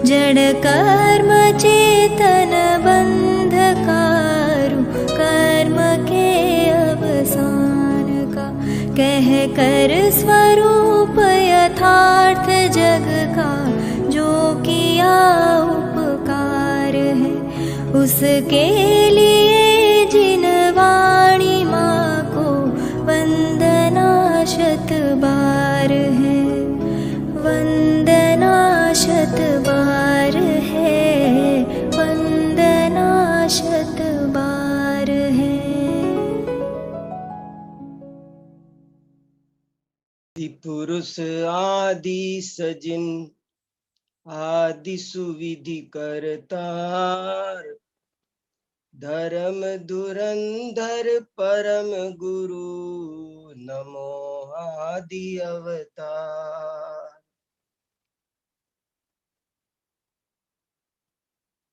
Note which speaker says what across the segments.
Speaker 1: जड़ कर्म चेतन बंधकारु कर्म के अवसान का, कह कर स्वरूप यथार्थ जग का जो किया उपकार है, उसके लिए जिन वाणी माँ को वंदना शत बार है, वंदना शत बार है, वंदना शत बार है।
Speaker 2: पुरुष आदि सजिन आदि सुविधि करतार, धर्म धुरंधर परम गुरु नमो आदि अवतार।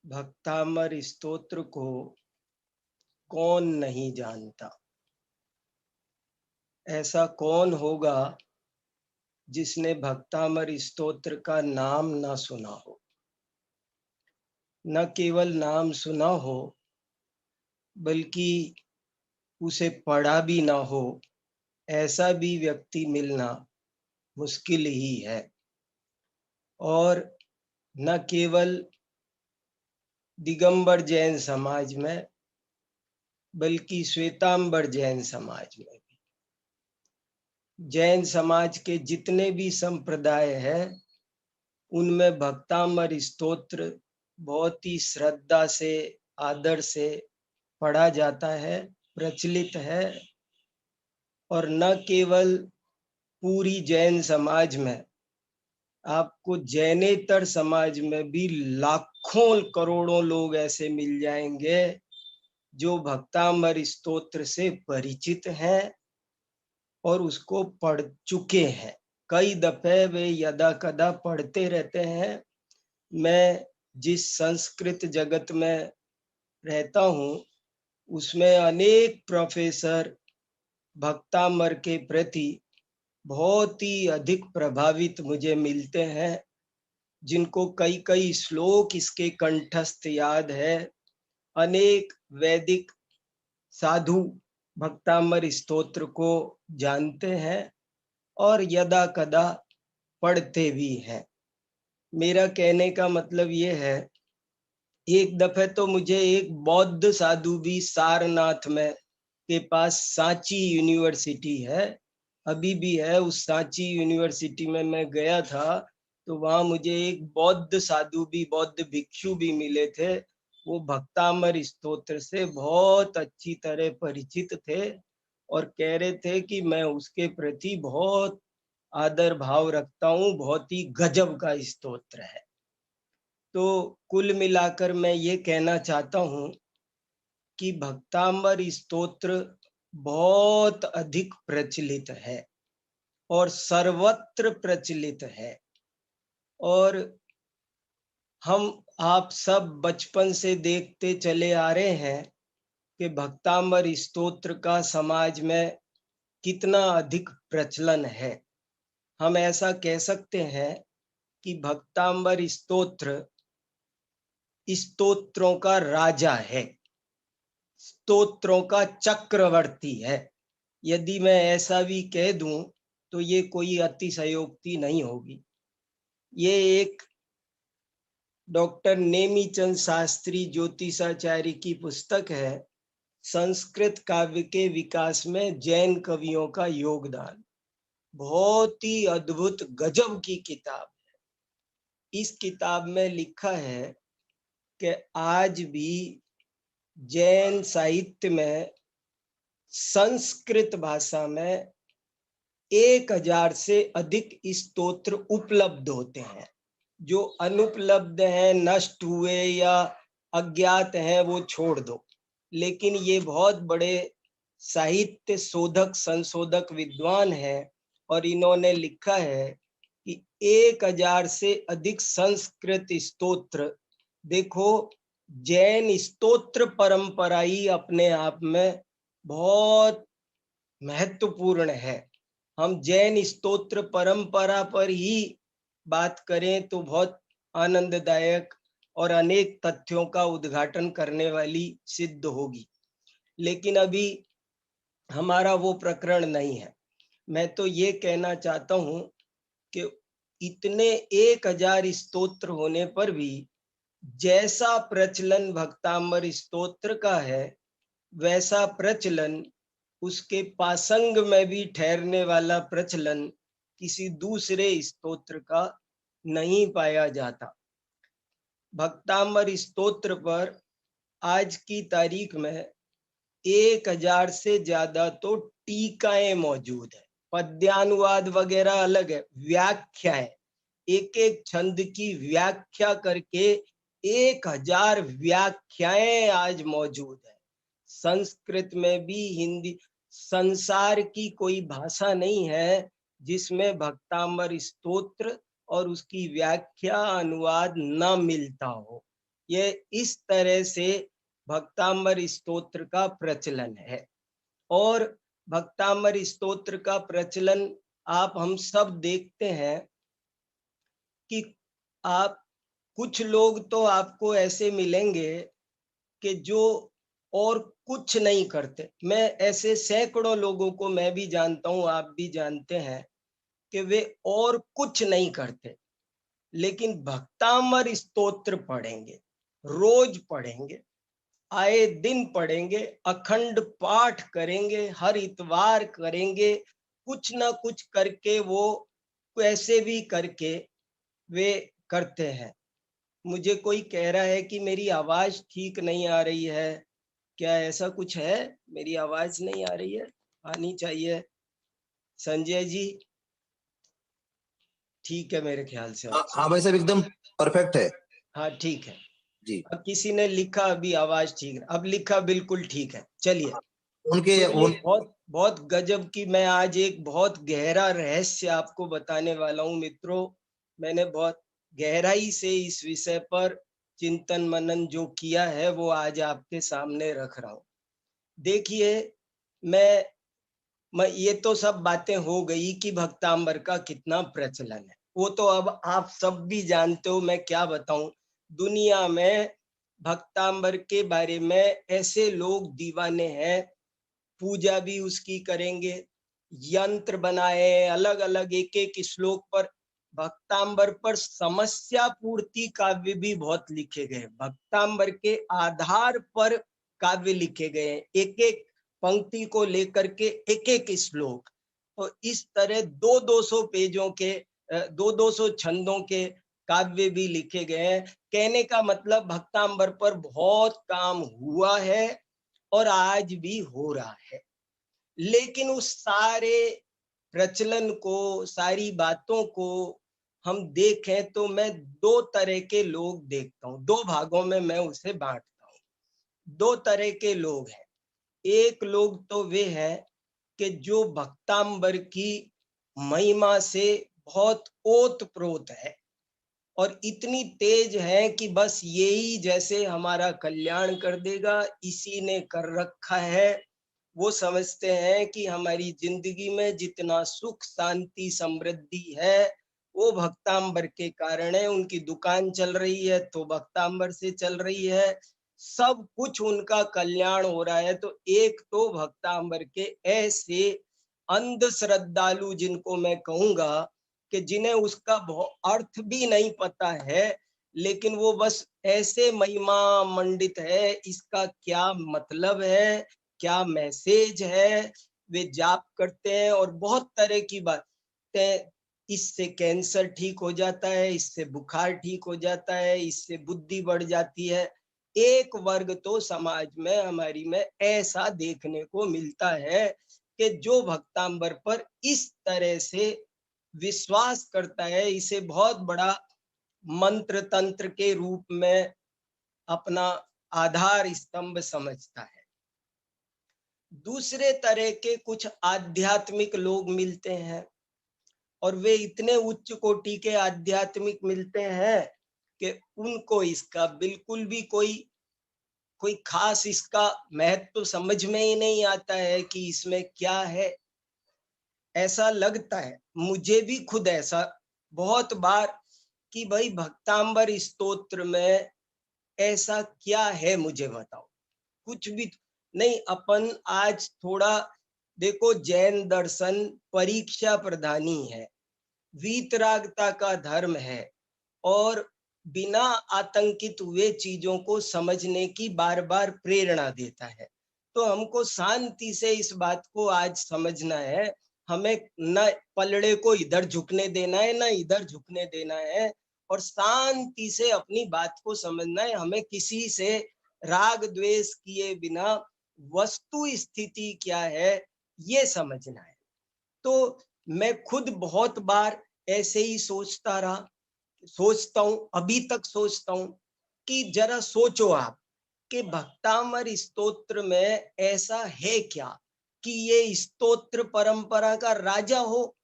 Speaker 2: भक्तामर स्तोत्र को कौन नहीं जानता? ऐसा कौन होगा जिसने भक्तामर स्तोत्र का नाम ना सुना हो? न केवल नाम सुना हो बल्कि उसे पढ़ा भी ना हो, ऐसा भी व्यक्ति मिलना मुश्किल ही है। और न केवल दिगंबर जैन समाज में बल्कि श्वेतांबर जैन समाज में भी, जैन समाज के जितने भी संप्रदाय हैं उनमें भक्तामर स्तोत्र बहुत ही श्रद्धा से, आदर से पढ़ा जाता है, प्रचलित है। और न केवल पूरी जैन समाज में, आपको जैनेतर समाज में भी लाखों करोड़ों लोग ऐसे मिल जाएंगे जो भक्तामर स्तोत्र से परिचित हैं और उसको पढ़ चुके हैं। कई दफे वे यदा कदा पढ़ते रहते हैं। मैं जिस संस्कृत जगत में रहता हूँ उसमें अनेक प्रोफेसर भक्तामर के प्रति बहुत ही अधिक प्रभावित मुझे मिलते हैं, जिनको कई कई श्लोक इसके कंठस्थ याद है। अनेक वैदिक साधु भक्तामर स्तोत्र को जानते हैं और यदा कदा पढ़ते भी हैं। मेरा कहने का मतलब ये है, एक दफे तो मुझे एक बौद्ध साधु भी सारनाथ में के पास सांची यूनिवर्सिटी है, अभी भी है, उस सांची यूनिवर्सिटी में मैं गया था तो वहां मुझे एक बौद्ध साधु भी, बौद्ध भिक्षु भी मिले थे। वो भक्तामर स्तोत्र से बहुत अच्छी तरह परिचित थे और कह रहे थे कि मैं उसके प्रति बहुत आदर भाव रखता हूँ, बहुत ही गजब का स्तोत्र है। तो कुल मिलाकर मैं ये कहना चाहता हूँ कि भक्तामर स्तोत्र बहुत अधिक प्रचलित है और सर्वत्र प्रचलित है। और हम आप सब बचपन से देखते चले आ रहे हैं कि भक्तामर स्तोत्र का समाज में कितना अधिक प्रचलन है। हम ऐसा कह सकते हैं कि भक्तामर स्तोत्र स्तोत्रों का राजा है, स्तोत्रों का चक्रवर्ती है। यदि मैं ऐसा भी कह दूं तो ये कोई अतिशयोक्ति नहीं होगी। ये एक डॉक्टर नेमीचंद शास्त्री ज्योतिषाचार्य की पुस्तक है, संस्कृत काव्य के विकास में जैन कवियों का योगदान। बहुत ही अद्भुत गजब की किताब है। इस किताब में लिखा है कि आज भी जैन साहित्य में संस्कृत भाषा में 1000 से अधिक स्तोत्र उपलब्ध होते हैं। जो अनुपलब्ध हैं, नष्ट हुए या अज्ञात हैं, वो छोड़ दो, लेकिन ये बहुत बड़े साहित्य शोधक, संशोधक विद्वान हैं और इन्होंने लिखा है कि 1000 से अधिक संस्कृत स्तोत्र। देखो, जैन स्तोत्र परंपरा ही अपने आप में बहुत महत्वपूर्ण है। हम जैन स्तोत्र परंपरा पर ही बात करें तो बहुत आनंददायक और अनेक तथ्यों का उद्घाटन करने वाली सिद्ध होगी। लेकिन अभी हमारा वो प्रकरण नहीं है। मैं तो ये कहना चाहता हूँ कि इतने 1000 स्तोत्र होने पर भी जैसा प्रचलन भक्तांबर स्तोत्र का है, वैसा प्रचलन उसके पासंग में भी ठहरने वाला प्रचलन किसी दूसरे स्तोत्र का नहीं पाया जाता। भक्तांबर स्तोत्र पर आज की तारीख में 1000 से ज्यादा तो टीकाएं मौजूद है। पद्यानुवाद वगैरह अलग है, व्याख्याएं, एक एक छंद की व्याख्या करके 1000 व्याख्याएं आज मौजूद है। संस्कृत में भी, हिंदी, संसार की कोई भाषा नहीं है जिसमें भक्तांबर स्तोत्र और उसकी व्याख्या अनुवाद न मिलता हो। ये इस तरह से भक्तांबर स्तोत्र का प्रचलन है। और भक्तांबर स्तोत्र का प्रचलन आप हम सब देखते हैं कि आप कुछ लोग तो आपको ऐसे मिलेंगे कि जो और कुछ नहीं करते। मैं ऐसे सैकड़ों लोगों को मैं भी जानता हूं, आप भी जानते हैं कि वे और कुछ नहीं करते, लेकिन भक्तांबर स्तोत्र पढ़ेंगे, रोज पढ़ेंगे, आए दिन पढ़ेंगे, अखंड पाठ करेंगे, हर इतवार करेंगे, कुछ ना कुछ करके वो कैसे भी करके वे करते हैं। मुझे कोई कह रहा है कि मेरी आवाज ठीक नहीं आ रही है, क्या ऐसा कुछ है? मेरी आवाज नहीं आ रही है? आनी चाहिए। संजय जी, ठीक है मेरे ख्याल से।
Speaker 3: हाँ भाई साहब, एकदम परफेक्ट है।
Speaker 2: हाँ ठीक है
Speaker 3: जी।
Speaker 2: अब किसी ने लिखा अभी आवाज ठीक है, अब लिखा बिल्कुल ठीक है। चलिए,
Speaker 3: उनके
Speaker 2: तो ये बहुत बहुत गजब की, मैं आज एक बहुत गहरा रहस्य आपको बताने वाला हूँ मित्रों। मैंने बहुत गहराई से इस विषय पर चिंतन मनन जो किया है वो आज आपके सामने रख रहा हूँ। देखिए, मैं ये तो सब बातें हो गई कि भक्तांबर का कितना प्रचलन है, वो तो अब आप सब भी जानते हो, मैं क्या बताऊं। दुनिया में भक्तांबर के बारे में ऐसे लोग दीवाने हैं, पूजा भी उसकी करेंगे, यंत्र बनाए, अलग अलग एक एक श्लोक पर, भक्तांबर पर समस्या पूर्ति काव्य भी बहुत लिखे गए, भक्तांबर के आधार पर काव्य लिखे गए, एक एक पंक्ति को लेकर के एक एक श्लोक। तो इस तरह 200 पेजों के 200 छंदों के काव्य भी लिखे गए हैं। कहने का मतलब भक्तांबर पर बहुत काम हुआ है और आज भी हो रहा है। लेकिन उस सारे प्रचलन को, सारी बातों को हम देखें तो मैं दो तरह के लोग देखता हूँ, दो भागों में मैं उसे बांटता हूँ। दो तरह के लोग हैं। एक लोग तो वे हैं कि जो भक्तांबर की महिमा से बहुत ओत-प्रोत है और इतनी तेज है कि बस यही जैसे हमारा कल्याण कर देगा, इसी ने कर रखा है। वो समझते हैं कि हमारी जिंदगी में जितना सुख, शांति, समृद्धि है वो भक्तांबर के कारण है। उनकी दुकान चल रही है तो भक्तांबर से चल रही है, सब कुछ उनका कल्याण हो रहा है। तो एक तो भक्तांबर के ऐसे अंध श्रद्धालु, जिनको मैं कहूंगा कि जिन्हें उसका अर्थ भी नहीं पता है, लेकिन वो बस ऐसे महिमा मंडित है, इसका क्या मतलब है, क्या मैसेज है, वे जाप करते हैं और बहुत तरह की बातें, इससे कैंसर ठीक हो जाता है, इससे बुखार ठीक हो जाता है, इससे बुद्धि बढ़ जाती है। एक वर्ग तो समाज में हमारी में ऐसा देखने को मिलता है कि जो भक्तांबर पर इस तरह से विश्वास करता है, इसे बहुत बड़ा मंत्र तंत्र के रूप में अपना आधार स्तंभ समझता है। दूसरे तरह के कुछ आध्यात्मिक लोग मिलते हैं और वे इतने उच्च कोटि के आध्यात्मिक मिलते हैं कि उनको इसका बिल्कुल भी कोई खास इसका महत्व समझ में ही नहीं आता है कि इसमें क्या है। ऐसा लगता है, मुझे भी खुद ऐसा बहुत बार कि भाई भक्तांबर स्तोत्र में ऐसा क्या है, मुझे बताओ। कुछ भी नहीं। अपन आज थोड़ा देखो, जैन दर्शन परीक्षा प्रधानी है, वीतरागता का धर्म है, और बिना आतंकित हुए चीजों को समझने की बार बार प्रेरणा देता है। तो हमको शांति से इस बात को आज समझना है। हमें न पलड़े को इधर झुकने देना है, न इधर झुकने देना है, और शांति से अपनी बात को समझना है। हमें किसी से राग द्वेष किए बिना वस्तु स्थिति क्या है ये समझना है। तो मैं खुद बहुत बार ऐसे ही सोचता हूं, अभी तक सोचता हूं कि जरा सोचो आप कि भक्तामर स्तोत्र में ऐसा है क्या कि ये स्तोत्र परंपरा का राजा हो।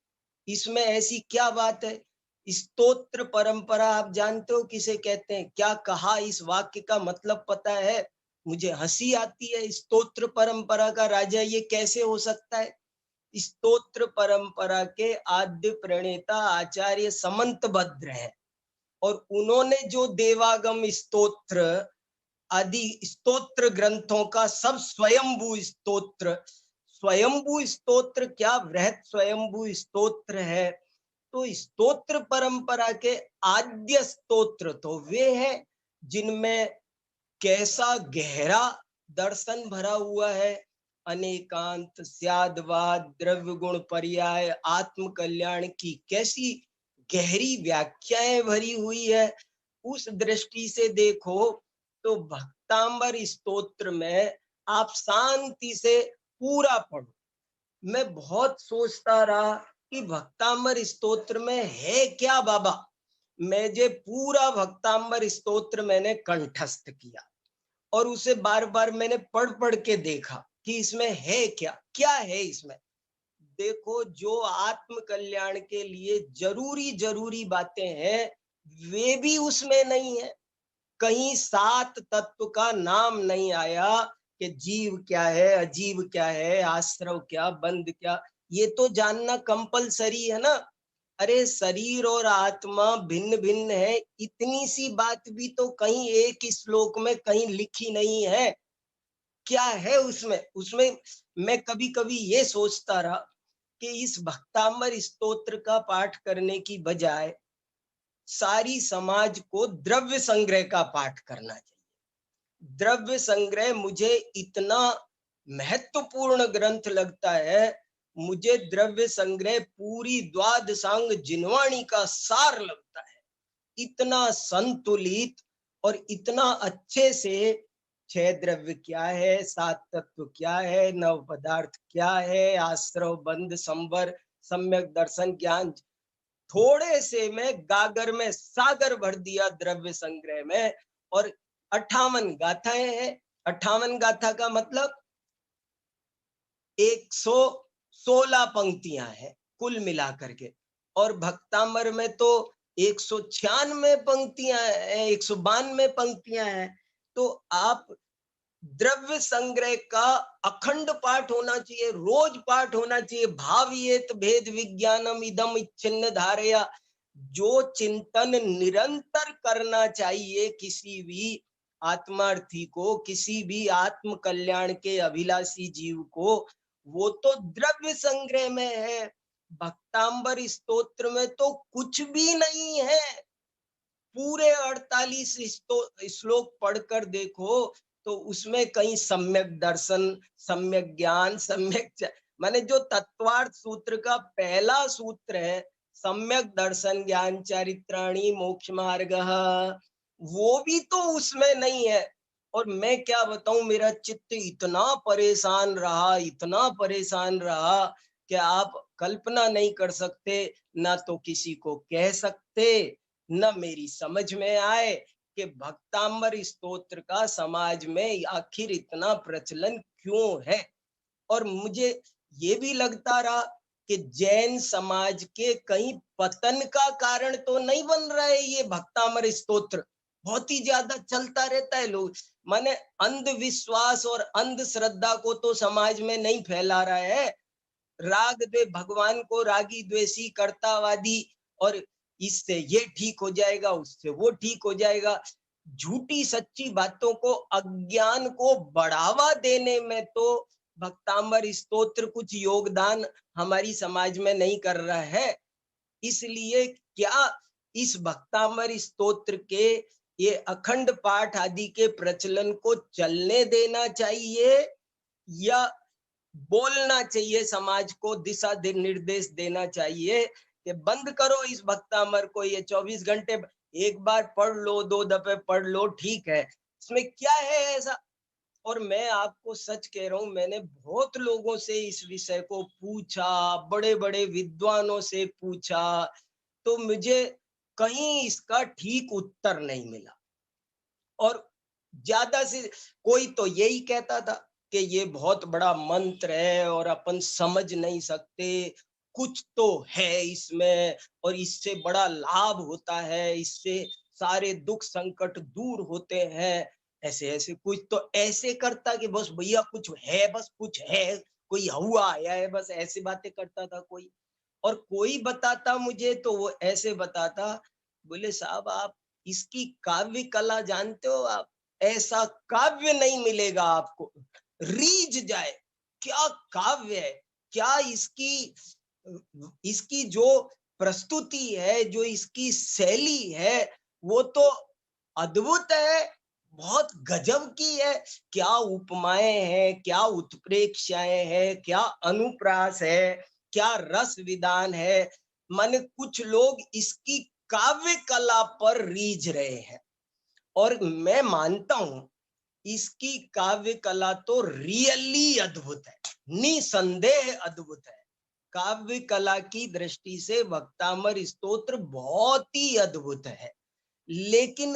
Speaker 2: इसमें ऐसी क्या बात है? स्तोत्र परंपरा आप जानते हो किसे कहते हैं? क्या कहा, इस वाक्य का मतलब पता है? मुझे हंसी आती है। स्तोत्र परंपरा का राजा ये कैसे हो सकता है? स्तोत्र परंपरा के आद्य प्रणेता आचार्य समंतभद्र हैं, और उन्होंने जो देवागम स्तोत्र आदि स्तोत्र ग्रंथों का सब स्वयंभू स्तोत्र क्या वृहत स्वयंभू स्तोत्र है। तो स्तोत्र परंपरा के आद्य स्तोत्र तो वे हैं जिनमें कैसा गहरा दर्शन भरा हुआ है। अनेकांत, स्यादवाद, द्रव्य गुण पर्याय, आत्म कल्याण की कैसी गहरी व्याख्याएं भरी हुई है। उस दृष्टि से देखो तो भक्तांबर स्तोत्र में आप शांति से पूरा पढ़ो। मैं बहुत सोचता रहा कि भक्तांबर स्तोत्र में है क्या बाबा। मैं जे पूरा भक्तांबर स्तोत्र मैंने कंठस्थ किया, और उसे बार बार मैंने पढ़ पढ़ के देखा कि इसमें है क्या, क्या है इसमें। देखो, जो आत्म कल्याण के लिए जरूरी बातें हैं वे भी उसमें नहीं है। कहीं 7 तत्व का नाम नहीं आया कि जीव क्या है, अजीव क्या है, आश्रव क्या, बंध क्या। ये तो जानना कंपलसरी है ना। अरे शरीर और आत्मा भिन्न भिन्न है, इतनी सी बात भी तो कहीं एक श्लोक में कहीं लिखी नहीं है। क्या है उसमें मैं कभी कभी ये सोचता रहा कि इस भक्तांबर स्तोत्र का पाठ करने की बजाय सारी समाज को द्रव्य संग्रह का पाठ करना चाहिए। द्रव्य संग्रह मुझे इतना महत्वपूर्ण ग्रंथ लगता है। मुझे द्रव्य संग्रह पूरी द्वादशांग जिनवाणी का सार लगता है। इतना संतुलित और इतना अच्छे से 6 द्रव्य क्या है, 7 तत्व क्या है, 9 पदार्थ क्या है, आश्रव, बंध, संवर, सम्यक दर्शन, ज्ञान, थोड़े से में गागर में सागर भर दिया द्रव्य संग्रह में। और 58 गाथाएं हैं। 58 गाथा का मतलब 116 पंक्तियां हैं कुल मिलाकर के, और भक्तांबर में तो 196 पंक्तियां हैं, 192 पंक्तियां हैं। तो आप द्रव्य संग्रह का अखंड पाठ होना चाहिए, रोज पाठ होना चाहिए। भावियेत भेद विज्ञानम इदम इच्छिन्न धारया। जो चिंतन निरंतर करना चाहिए किसी भी आत्मार्थी को, किसी भी आत्म कल्याण के अभिलाषी जीव को, वो तो द्रव्य संग्रह में है। भक्तांबर स्तोत्र में तो कुछ भी नहीं है। पूरे 48 श्लोक पढ़कर देखो तो उसमें कहीं सम्यक दर्शन, सम्यक ज्ञान, माने जो तत्वार्थ सूत्र का पहला सूत्र है, सम्यक दर्शन ज्ञान चारित्राणी मोक्ष मार्ग, वो भी तो उसमें नहीं है। और मैं क्या बताऊं, मेरा चित्त इतना परेशान रहा कि आप कल्पना नहीं कर सकते। ना तो किसी को कह सकते, न मेरी समझ में आए कि भक्तांबर स्तोत्र का समाज में आखिर इतना प्रचलन क्यों है। और मुझे ये भी लगता रहा कि जैन समाज के कहीं पतन का कारण तो नहीं बन रहा है ये भक्तांबर स्तोत्र। बहुत ही ज्यादा चलता रहता है। लोग माने अंधविश्वास और अंधश्रद्धा को तो समाज में नहीं फैला रहा है। राग द्वेष, भगवान को रागी द्वेषी कर्तावादी और इससे ये ठीक हो जाएगा, उससे वो ठीक हो जाएगा। झूठी सच्ची बातों को, अज्ञान को बढ़ावा देने में तो भक्तामर स्तोत्र कुछ योगदान हमारी समाज में नहीं कर रहा है। इसलिए क्या इस भक्तामर स्तोत्र के ये अखंड पाठ आदि के प्रचलन को चलने देना चाहिए या बोलना चाहिए, समाज को दिशा निर्देश देना चाहिए कि बंद करो इस भक्तामर को, ये 24 घंटे एक बार पढ़ लो, 2 दफे पढ़ लो, ठीक है, इसमें क्या है ऐसा। और मैं आपको सच कह रहा हूं, मैंने बहुत लोगों से इस विषय को पूछा, बड़े बड़े विद्वानों से पूछा, तो मुझे कहीं इसका ठीक उत्तर नहीं मिला। और ज्यादा से कोई तो यही कहता था कि ये बहुत बड़ा मंत्र है और अपन समझ नहीं सकते, कुछ तो है इसमें और इससे बड़ा लाभ होता है, इससे सारे दुख संकट दूर होते हैं। ऐसे ऐसे कुछ तो ऐसे करता कि बस भैया कुछ है, बस कुछ है, कोई हुआ आया है, बस ऐसी बातें करता था कोई। और कोई बताता मुझे तो वो ऐसे बताता, बोले साहब आप इसकी काव्य कला जानते हो आप? ऐसा काव्य नहीं मिलेगा आपको, रीझ जाए, क्या काव्य है, क्या इसकी इसकी जो प्रस्तुति है, जो इसकी शैली है, वो तो अद्भुत है, बहुत गजब की है। क्या उपमाएं हैं, क्या उत्प्रेक्षाएं हैं, क्या अनुप्रास है, क्या रस विधान है। माने कुछ लोग इसकी काव्य कला पर रीझ रहे हैं और मैं मानता हूं इसकी काव्य कला तो रियली अद्भुत है, निसंदेह अद्भुत है। काव्य कला की दृष्टि से भक्तामर स्तोत्र बहुत ही अद्भुत है, लेकिन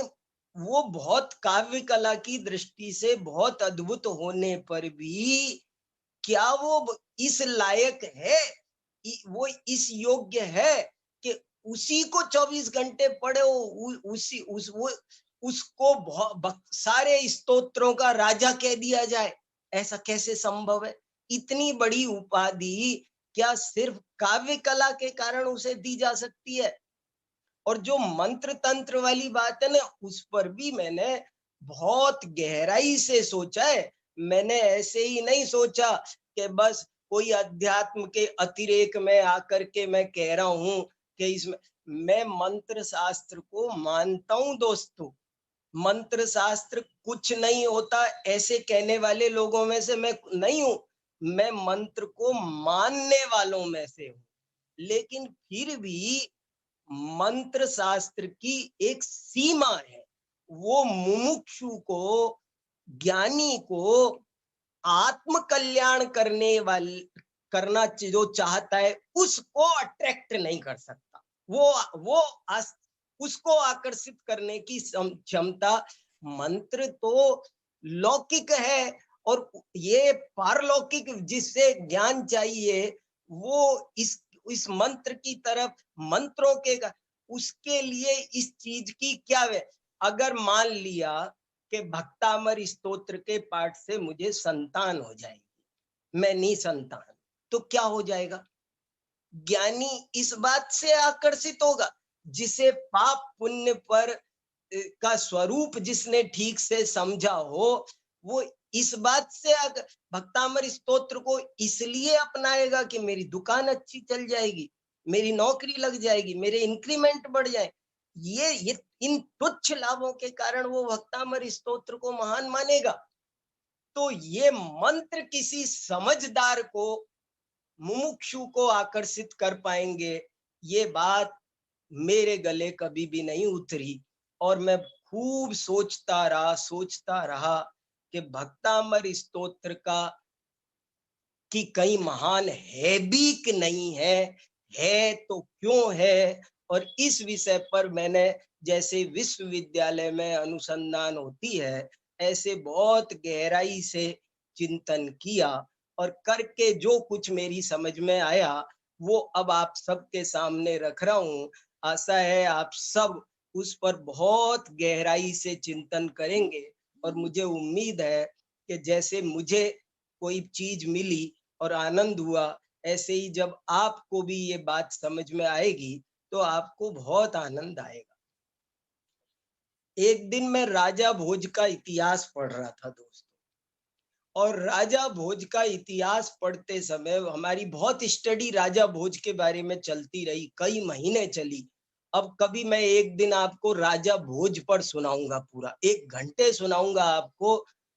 Speaker 2: वो बहुत काव्य कला की दृष्टि से बहुत अद्भुत होने पर भी क्या वो इस लायक है, वो इस योग्य है कि उसी को 24 घंटे पढ़े, वो उसको सारे स्तोत्रों का राजा कह दिया जाए? ऐसा कैसे संभव है? इतनी बड़ी उपाधि क्या सिर्फ काव्य कला के कारण उसे दी जा सकती है? और जो मंत्र तंत्र वाली बात है ना, उस पर भी मैंने बहुत गहराई से सोचा है। मैंने ऐसे ही नहीं सोचा कि बस कोई अध्यात्म के अतिरेक में आकर के मैं कह रहा हूं कि इसमें मैं मंत्र शास्त्र को मानता हूं दोस्तों। मंत्र शास्त्र कुछ नहीं होता ऐसे कहने वाले लोगों में से मैं नहीं हूं, मैं मंत्र को मानने वालों में से हूं। लेकिन फिर भी मंत्र शास्त्र की एक सीमा है, वो मुमुक्षु को, ज्ञानी को आत्म कल्याण करना जो चाहता है उसको अट्रैक्ट नहीं कर सकता। वो उसको आकर्षित करने की क्षमता, मंत्र तो लौकिक है और ये पारलौकिक जिससे ज्ञान चाहिए वो इस मंत्र की तरफ, मंत्रों के उसके लिए इस चीज की क्या है। अगर मान लिया कि भक्तामर स्तोत्र के पाठ से मुझे संतान हो जाएगी, मैं निसंतान, तो क्या हो जाएगा? ज्ञानी इस बात से आकर्षित होगा, जिसे पाप पुण्य पर का स्वरूप जिसने ठीक से समझा हो, वो इस बात से भक्तामर स्तोत्र को इसलिए अपनाएगा कि मेरी दुकान अच्छी चल जाएगी, मेरी नौकरी लग जाएगी, मेरे इंक्रीमेंट बढ़ जाए। ये इन तुच्छ लाभों के कारण वो भक्तामर स्तोत्र को महान मानेगा। तो ये मंत्र किसी समझदार को, मुमुक्षु को आकर्षित कर पाएंगे, ये बात मेरे गले कभी भी नहीं उतरी। और मैं खूब सोचता रहा कि भक्तामर स्तोत्र का कि कहीं महान है भी कि नहीं है तो क्यों है। और इस विषय पर मैंने, जैसे विश्वविद्यालय में अनुसंधान होती है, ऐसे बहुत गहराई से चिंतन किया और करके जो कुछ मेरी समझ में आया वो अब आप सबके सामने रख रहा हूं। आशा है आप सब उस पर बहुत गहराई से चिंतन करेंगे और मुझे उम्मीद है कि जैसे मुझे कोई चीज मिली और आनंद हुआ, ऐसे ही जब आपको भी ये बात समझ में आएगी तो आपको बहुत आनंद आएगा। एक दिन मैं राजा भोज का इतिहास पढ़ रहा था दोस्तों, और राजा भोज का इतिहास पढ़ते समय हमारी बहुत स्टडी राजा भोज के बारे में चलती रही, कई महीने चली। अब कभी मैं एक दिन आपको राजा भोज पर सुनाऊंगा, पूरा 1 घंटे सुनाऊंगा आपको।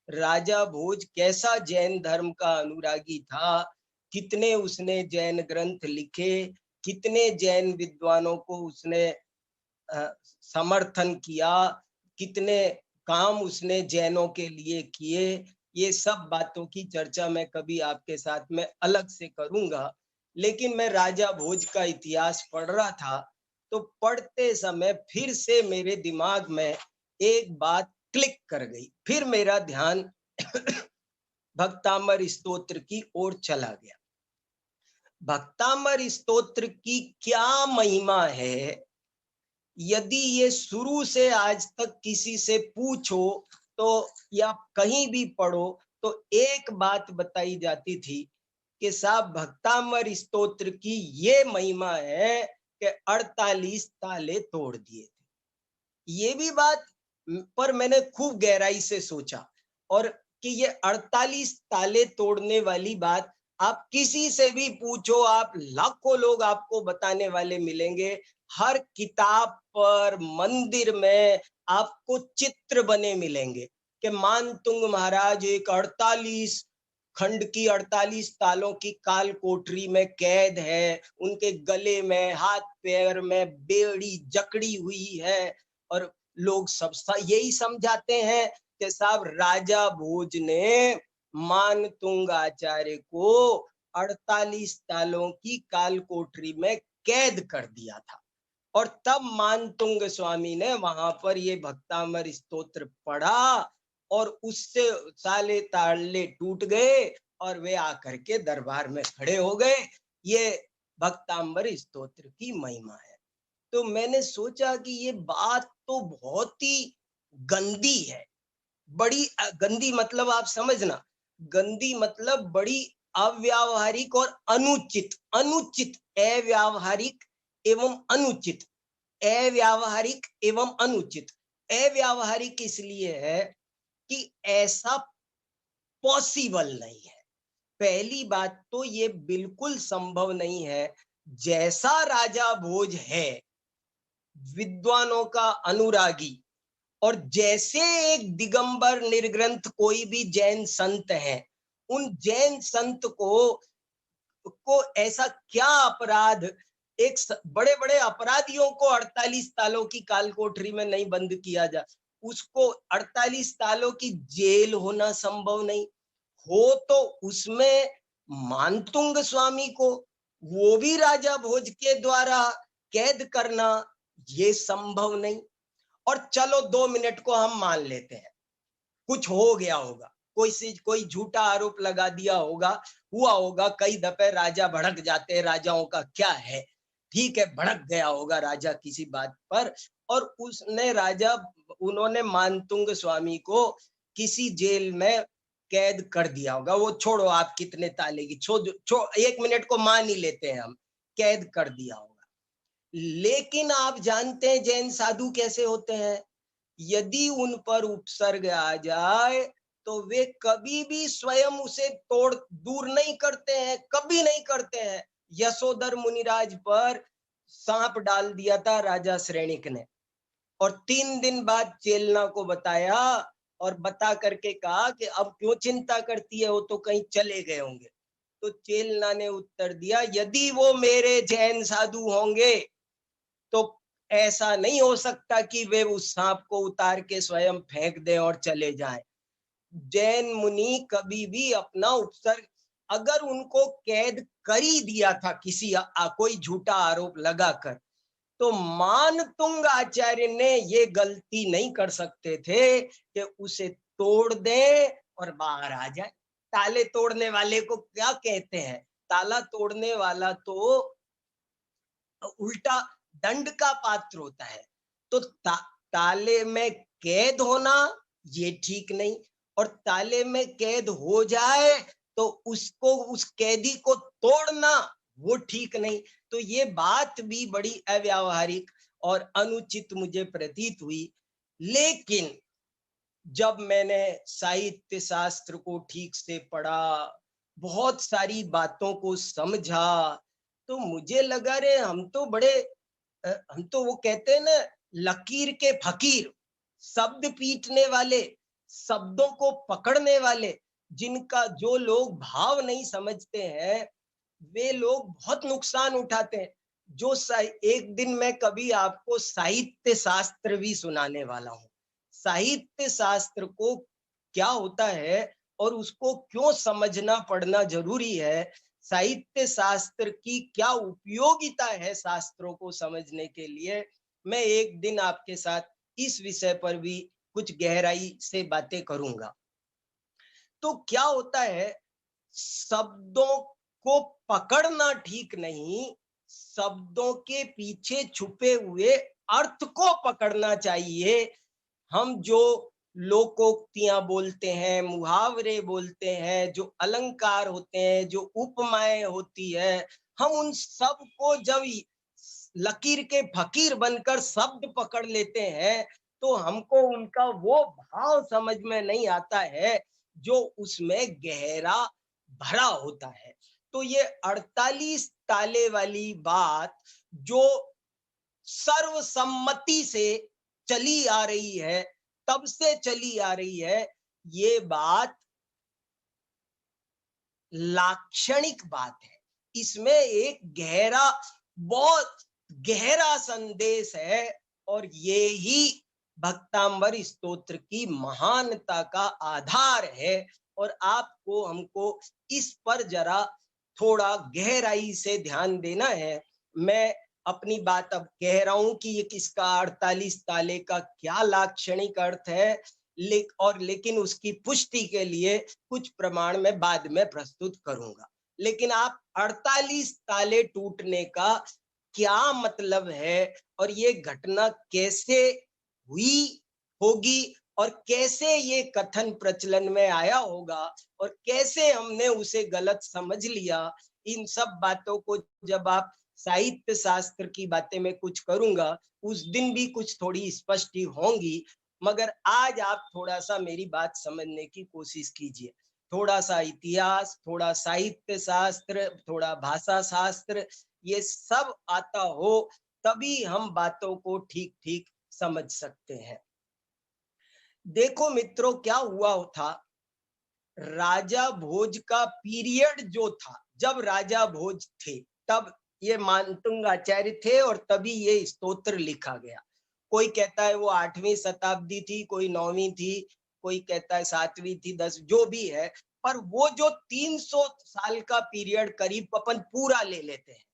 Speaker 2: राजा भोज कैसा जैन धर्म का अनुरागी था, कितने उसने जैन ग्रंथ लिखे, कितने जैन विद्वानों को उसने समर्थन किया, कितने काम उसने जैनों के लिए किए। ये सब बातों की चर्चा मैं कभी आपके साथ में अलग से करूंगा। लेकिन मैं राजा भोज का इतिहास पढ़ रहा था, तो पढ़ते समय फिर से मेरे दिमाग में एक बात क्लिक कर गई, फिर मेरा ध्यान भक्तामर स्तोत्र की ओर चला गया। भक्तामर स्तोत्र की क्या महिमा है, यदि ये शुरू से आज तक किसी से पूछो तो या कहीं भी पढ़ो तो एक बात बताई जाती थी कि साहब भक्तामर स्तोत्र की ये महिमा है कि 48 ताले तोड़ दिए थे। ये भी बात पर मैंने खूब गहराई से सोचा, और कि ये 48 ताले तोड़ने वाली बात आप किसी से भी पूछो, आप लाखों लोग आपको बताने वाले मिलेंगे। हर किताब पर, मंदिर में आपको चित्र बने मिलेंगे कि मानतुंग महाराज एक 48 खंड की 48 तालों की काल कोठरी में कैद है, उनके गले में, हाथ पैर में बेड़ी जकड़ी हुई है, और लोग सब यही समझाते हैं कि साहब राजा भोज ने मानतुंग आचार्य को 48 तालों की काल कोठरी में कैद कर दिया था। और तब मानतुंग स्वामी ने वहां पर ये भक्तामर स्तोत्र पढ़ा, और उससे साले ताले टूट गए और वे आकर के दरबार में खड़े हो गए। ये भक्तामर स्तोत्र की महिमा है। तो मैंने सोचा कि ये बात तो बहुत ही गंदी है, बड़ी गंदी, मतलब आप समझना, गंदी मतलब बड़ी अव्यावहारिक और अनुचित, अनुचित, अव्यावहारिक एवं अनुचित, अव्यावहारिक एवं अनुचित। अव्यावहारिक इसलिए है कि ऐसा पॉसिबल नहीं है। पहली बात तो ये बिल्कुल संभव नहीं है, जैसा राजा भोज है विद्वानों का अनुरागी, और जैसे एक दिगंबर निर्ग्रंथ कोई भी जैन संत है, उन जैन संत को ऐसा क्या अपराध, एक बड़े बड़े अपराधियों को 48 तालों की काल कोठरी में नहीं बंद किया जा, उसको 48 तालों की जेल होना संभव नहीं हो, तो उसमें मानतुंग स्वामी को, वो भी राजा भोज के द्वारा कैद करना, ये संभव नहीं। और चलो 2 मिनट को हम मान लेते हैं कुछ हो गया होगा, कोई झूठा आरोप लगा दिया होगा, हुआ होगा। कई दफे राजा भड़क जाते हैं, राजाओं का क्या है, ठीक है, भड़क गया होगा राजा किसी बात पर, और उन्होंने मानतुंग स्वामी को किसी जेल में कैद कर दिया होगा। वो छोड़ो आप कितने ताले की, 1 मिनट को मान ही लेते हैं हम, कैद कर दिया होगा। लेकिन आप जानते हैं जैन साधु कैसे होते हैं, यदि उन पर उपसर्ग आ जाए तो वे कभी भी स्वयं उसे दूर नहीं करते हैं, कभी नहीं करते हैं। यशोधर मुनिराज पर सांप डाल दिया था राजा श्रेणिक ने, और 3 दिन बाद चेलना को बताया, और बता करके कहा कि अब क्यों चिंता करती है, वो तो कहीं चले गए होंगे। तो चेलना ने उत्तर दिया, यदि वो मेरे जैन साधु होंगे तो ऐसा नहीं हो सकता कि वे उस सांप को उतार के स्वयं फेंक दें और चले जाएं। जैन मुनि कभी भी अपना उपसर्ग, अगर उनको कैद कर ही दिया था किसी कोई झूठा आरोप लगाकर, तो मानतुंग आचार्य ने ये गलती नहीं कर सकते थे कि उसे तोड़ दें और बाहर आ जाए। ताले तोड़ने वाले को क्या कहते हैं, ताला तोड़ने वाला तो उल्टा दंड का पात्र होता है। तो ताले में कैद होना ये ठीक नहीं, और ताले में कैद हो जाए तो उसको, उस कैदी को तोड़ना वो ठीक नहीं। तो ये बात भी बड़ी अव्यावहारिक और अनुचित मुझे प्रतीत हुई। लेकिन जब मैंने साहित्य शास्त्र को ठीक से पढ़ा, बहुत सारी बातों को समझा, तो मुझे लगा रे हम तो बड़े हम तो वो कहते हैं ना, लकीर के फकीर, शब्द पीटने वाले, शब्दों को पकड़ने वाले, जिनका जो लोग भाव नहीं समझते हैं, वे लोग बहुत नुकसान उठाते हैं। जो एक दिन मैं कभी आपको साहित्य शास्त्र भी सुनाने वाला हूँ। साहित्य शास्त्र को क्या होता है और उसको क्यों समझना पढ़ना जरूरी है, साहित्य शास्त्र की क्या उपयोगिता है शास्त्रों को समझने के लिए, मैं एक दिन आपके साथ इस विषय पर भी कुछ गहराई से बातें करूंगा। तो क्या होता है, शब्दों को पकड़ना ठीक नहीं, शब्दों के पीछे छुपे हुए अर्थ को पकड़ना चाहिए। हम जो लोकोक्तियां बोलते हैं, मुहावरे बोलते हैं, जो अलंकार होते हैं, जो उपमाएं होती है, हम उन सब को जब लकीर के फकीर बनकर शब्द पकड़ लेते हैं, तो हमको उनका वो भाव समझ में नहीं आता है जो उसमें गहरा भरा होता है। तो ये 48 ताले वाली बात जो सर्वसम्मति से चली आ रही है, तब से चली आ रही है, ये बात लाक्षणिक बात है। इसमें एक गहरा, बहुत गहरा संदेश है, और ये ही भक्तांबर स्तोत्र की महानता का आधार है। और आपको हमको इस पर जरा थोड़ा गहराई से ध्यान देना है। मैं अपनी बात अब कह रहा हूं कि ये इसका 48 ताले का क्या लाक्षणिक अर्थ है, लेकिन उसकी पुष्टि के लिए कुछ प्रमाण मैं बाद में प्रस्तुत करूंगा। लेकिन आप 48 ताले टूटने का क्या मतलब है और ये घटना कैसे हुई होगी और कैसे ये कथन प्रचलन में आया होगा और कैसे हमने उसे गलत समझ लिया, इन सब बातों को जब आप साहित्य शास्त्र की बातें में कुछ करूंगा, उस दिन भी कुछ थोड़ी स्पष्टि होंगी। मगर आज आप थोड़ा सा मेरी बात समझने की कोशिश कीजिए। थोड़ा सा इतिहास, थोड़ा साहित्य शास्त्र, थोड़ा भाषा शास्त्र, ये सब आता हो तभी हम बातों को ठीक ठीक समझ सकते हैं। देखो मित्रों, क्या हुआ था, राजा भोज का पीरियड जो था, जब राजा भोज थे तब ये मानतुंग आचार्य थे और तभी ये स्तोत्र लिखा गया। कोई कहता है वो 8वीं शताब्दी थी, कोई 9वीं थी, कोई कहता है 7वीं थी, 10, जो भी है, पर वो जो 300 साल का पीरियड करीब अपन पूरा ले लेते हैं,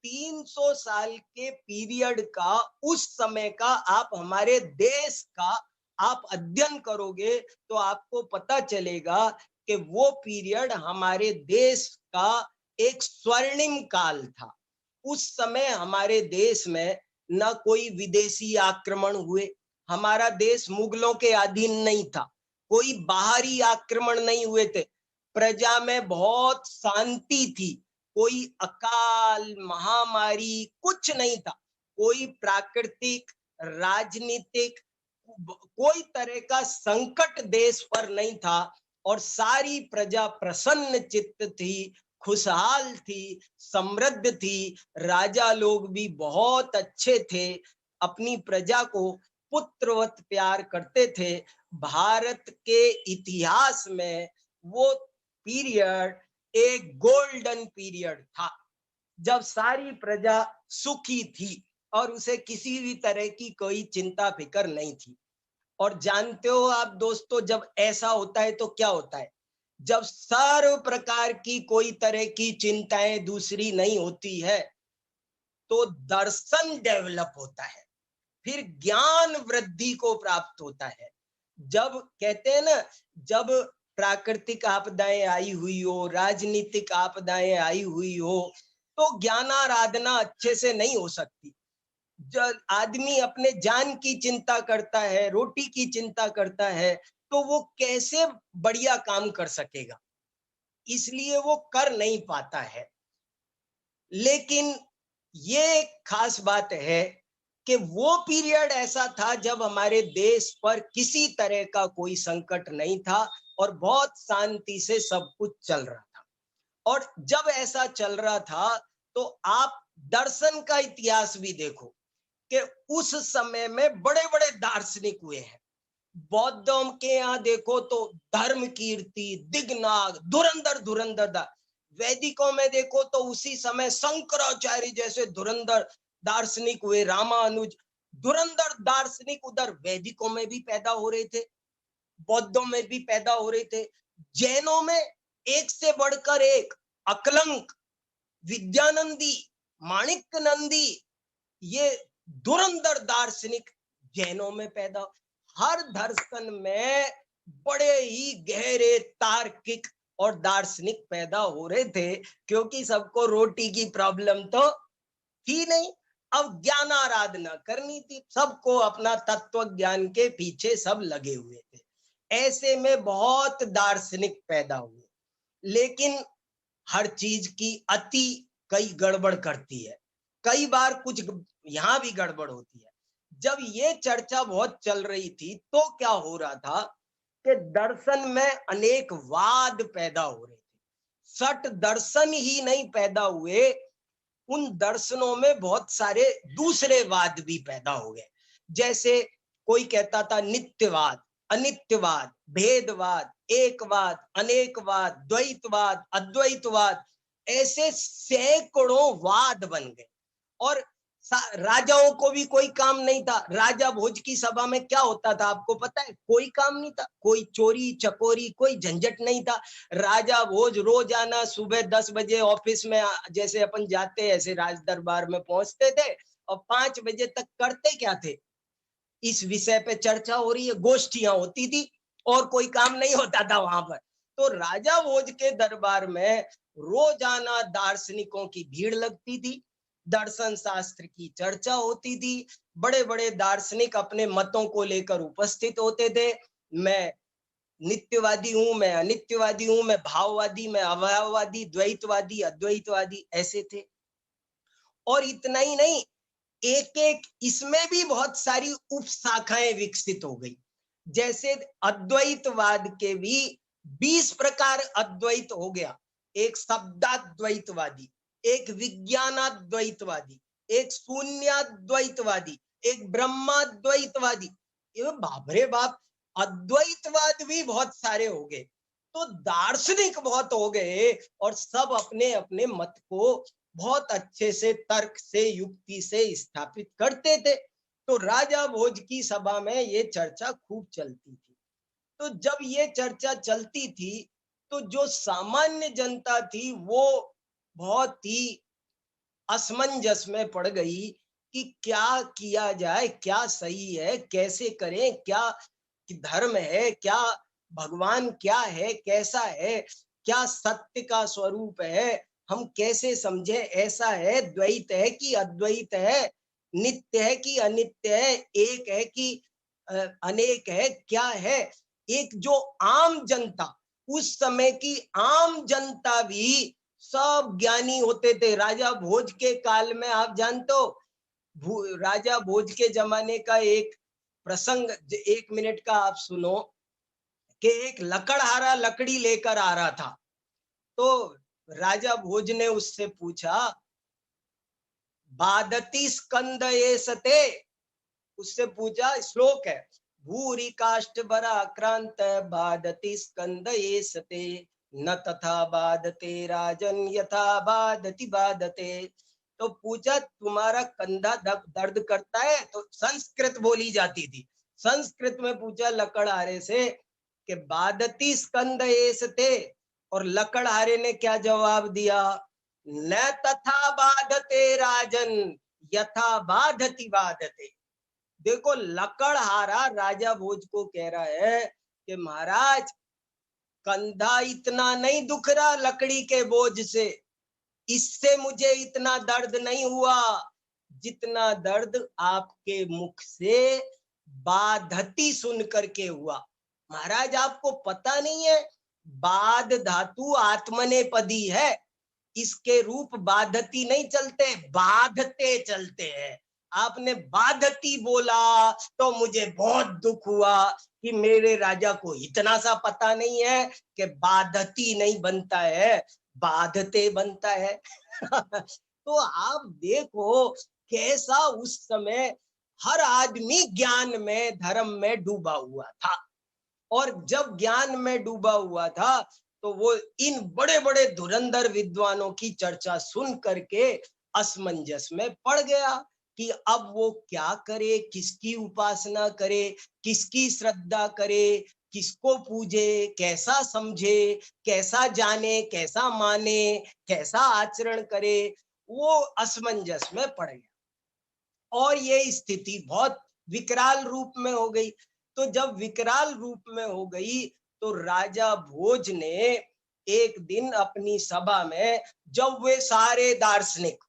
Speaker 2: 300 साल के पीरियड का, उस समय का आप हमारे देश का आप अध्ययन करोगे तो आपको पता चलेगा कि वो पीरियड हमारे देश का एक स्वर्णिम काल था। उस समय हमारे देश में न कोई विदेशी आक्रमण हुए, हमारा देश मुगलों के अधीन नहीं था, कोई बाहरी आक्रमण नहीं हुए थे, प्रजा में बहुत शांति थी, कोई अकाल महामारी कुछ नहीं था, कोई प्राकृतिक राजनीतिक कोई तरह का संकट देश पर नहीं था, और सारी प्रजा प्रसन्न चित्त थी, खुशहाल थी, समृद्ध थी। राजा लोग भी बहुत अच्छे थे, अपनी प्रजा को पुत्रवत प्यार करते थे। भारत के इतिहास में वो पीरियड एक गोल्डन पीरियड था, जब सारी प्रजा सुखी थी और उसे किसी भी तरह की कोई चिंता फिकर नहीं थी। और जानते हो आप दोस्तों, जब ऐसा होता है तो क्या होता है, जब सर्व प्रकार की कोई तरह की चिंताएं दूसरी नहीं होती है, तो दर्शन डेवलप होता है, फिर ज्ञान वृद्धि को प्राप्त होता है। जब कहते हैं ना, जब प्राकृतिक आपदाएं आई हुई हो, राजनीतिक आपदाएं आई हुई हो, तो ज्ञानाराधना अच्छे से नहीं हो सकती। जब आदमी अपने जान की चिंता करता है, रोटी की चिंता करता है, तो वो कैसे बढ़िया काम कर सकेगा, इसलिए वो कर नहीं पाता है। लेकिन ये एक खास बात है कि वो पीरियड ऐसा था जब हमारे देश पर किसी तरह का कोई संकट नहीं था और बहुत शांति से सब कुछ चल रहा था। और जब ऐसा चल रहा था तो आप दर्शन का इतिहास भी देखो कि उस समय में बड़े बड़े दार्शनिक हुए हैं। बौद्धों के यहाँ देखो तो धर्म कीर्ति, दिग्नाग, धुरंधर धुरंधर। वैदिकों में देखो तो उसी समय शंकराचार्य जैसे धुरंधर दार्शनिक हुए, रामानुज। धुरंधर दार्शनिक उधर वैदिकों में भी पैदा हो रहे थे, बौद्धों में भी पैदा हो रहे थे। जैनों में एक से बढ़कर एक, अकलंक, विद्यानंदी, माणिक्यनंदी, ये धुरंधर दार्शनिक जैनों में पैदा। हर दर्शन में बड़े ही गहरे तार्किक और दार्शनिक पैदा हो रहे थे, क्योंकि सबको रोटी की प्रॉब्लम तो थी नहीं। अब ज्ञान आराधना करनी थी, सबको अपना तत्व ज्ञान के पीछे सब लगे हुए थे। ऐसे में बहुत दार्शनिक पैदा हुए, लेकिन हर चीज की अति कई गड़बड़ करती है, कई बार कुछ यहाँ भी गड़बड़ होती है। जब ये चर्चा बहुत चल रही थी तो क्या हो रहा था कि दर्शन में अनेक वाद पैदा हो रहे थे। सठ दर्शन ही नहीं पैदा हुए, उन दर्शनों में बहुत सारे दूसरे वाद भी पैदा हो गए। जैसे कोई कहता था नित्यवाद, अनित्यवाद, भेदवाद, एकवाद, अनेकवाद, द्वैतवाद, अद्वैतवाद, ऐसे सैकड़ों वाद बन गए। और राजाओं को भी कोई काम नहीं था। राजा भोज की सभा में क्या होता था आपको पता है? कोई काम नहीं था, कोई चोरी चकोरी, कोई झंझट नहीं था। राजा भोज रोजाना सुबह 10 बजे ऑफिस में जैसे अपन जाते ऐसे राज दरबार में पहुंचते थे और 5 बजे तक करते क्या थे? इस विषय पे चर्चा हो रही है, गोष्ठियां होती थी और कोई काम नहीं होता था वहां पर। तो राजा भोज के दरबार में रोजाना दार्शनिकों की भीड़ लगती थी, दर्शन शास्त्र की चर्चा होती थी, बड़े बड़े दार्शनिक अपने मतों को लेकर उपस्थित होते थे। मैं नित्यवादी हूं, मैं अनित्यवादी हूं, मैं भाववादी, मैं अभाववादी, द्वैतवादी, अद्वैतवादी, ऐसे थे। और इतना ही नहीं, एक एक इसमें भी बहुत सारी उप शाखाएं विकसित हो गई। जैसे अद्वैतवाद के भी 20 प्रकार अद्वैत हो गया। एक शब्दाद्वैतवादी, एक विज्ञानाद्वैतवादी, एक शून्याद्वैतवादी, एक ब्रह्माद्वैतवादी। ये बाप रे बाप, अद्वैतवाद भी बहुत सारे हो गए। तो दार्शनिक बहुत हो गए और सब अपने अपने मत को बहुत अच्छे से तर्क से युक्ति से स्थापित करते थे। तो राजा भोज की सभा में ये चर्चा खूब चलती थी। तो जब ये चर्चा चलती थी तो जो सामान्य जनता थी वो बहुत ही असमंजस में पड़ गई कि क्या किया जाए, क्या सही है, कैसे करें, क्या धर्म है, क्या भगवान क्या है, कैसा है, क्या सत्य का स्वरूप है, हम कैसे समझे, ऐसा है, द्वैत है कि अद्वैत है, नित्य है कि अनित्य है, एक है कि अनेक है, क्या है। एक जो आम जनता, उस समय की आम जनता भी सब ज्ञानी होते थे। राजा भोज के काल में आप जानते हो, राजा भोज के जमाने का एक प्रसंग 1 मिनट का आप सुनो कि एक लकड़हारा लकड़ी लेकर आ रहा था। तो राजा भोज ने उससे पूछा, बादती स्कंद ये सते, उससे पूछा, श्लोक है, भूरि काष्ठ बराक्रांत बादती स्कंद ये सते, न तथा बादते राजन यथा बादती बादते। तो पूछा, तुम्हारा कंधा दर्द करता है? तो संस्कृत बोली जाती थी, संस्कृत में पूछा लकड़हारे से कि बादती स्कंद ये सते, और लकड़हारे ने क्या जवाब दिया? न तथा बाधते राजन यथा बाधति बाधते। देखो, लकड़हारा राजा भोज को कह रहा है कि महाराज, कंधा इतना नहीं दुख रहा लकड़ी के बोझ से, इससे मुझे इतना दर्द नहीं हुआ जितना दर्द आपके मुख से बाधती सुन करके हुआ। महाराज, आपको पता नहीं है, बाध धातु आत्मनेपदी है। इसके रूप बाधती नहीं चलते, बाधते चलते हैं। आपने बाधती बोला तो मुझे बहुत दुख हुआ कि मेरे राजा को इतना सा पता नहीं है कि बाधती नहीं बनता है, बाधते बनता है। तो आप देखो कैसा उस समय हर आदमी ज्ञान में, धर्म में डूबा हुआ था। और जब ज्ञान में डूबा हुआ था तो वो इन बड़े बड़े धुरंधर विद्वानों की चर्चा सुन करके असमंजस में पड़ गया कि अब वो क्या करे, किसकी उपासना करे, किसकी श्रद्धा करे, किसको पूजे, कैसा समझे, कैसा जाने, कैसा माने, कैसा आचरण करे। वो असमंजस में पड़ गया और ये स्थिति बहुत विकराल रूप में हो गई। तो जब विकराल रूप में हो गई तो राजा भोज ने एक दिन अपनी सभा में, जब वे सारे दार्शनिक,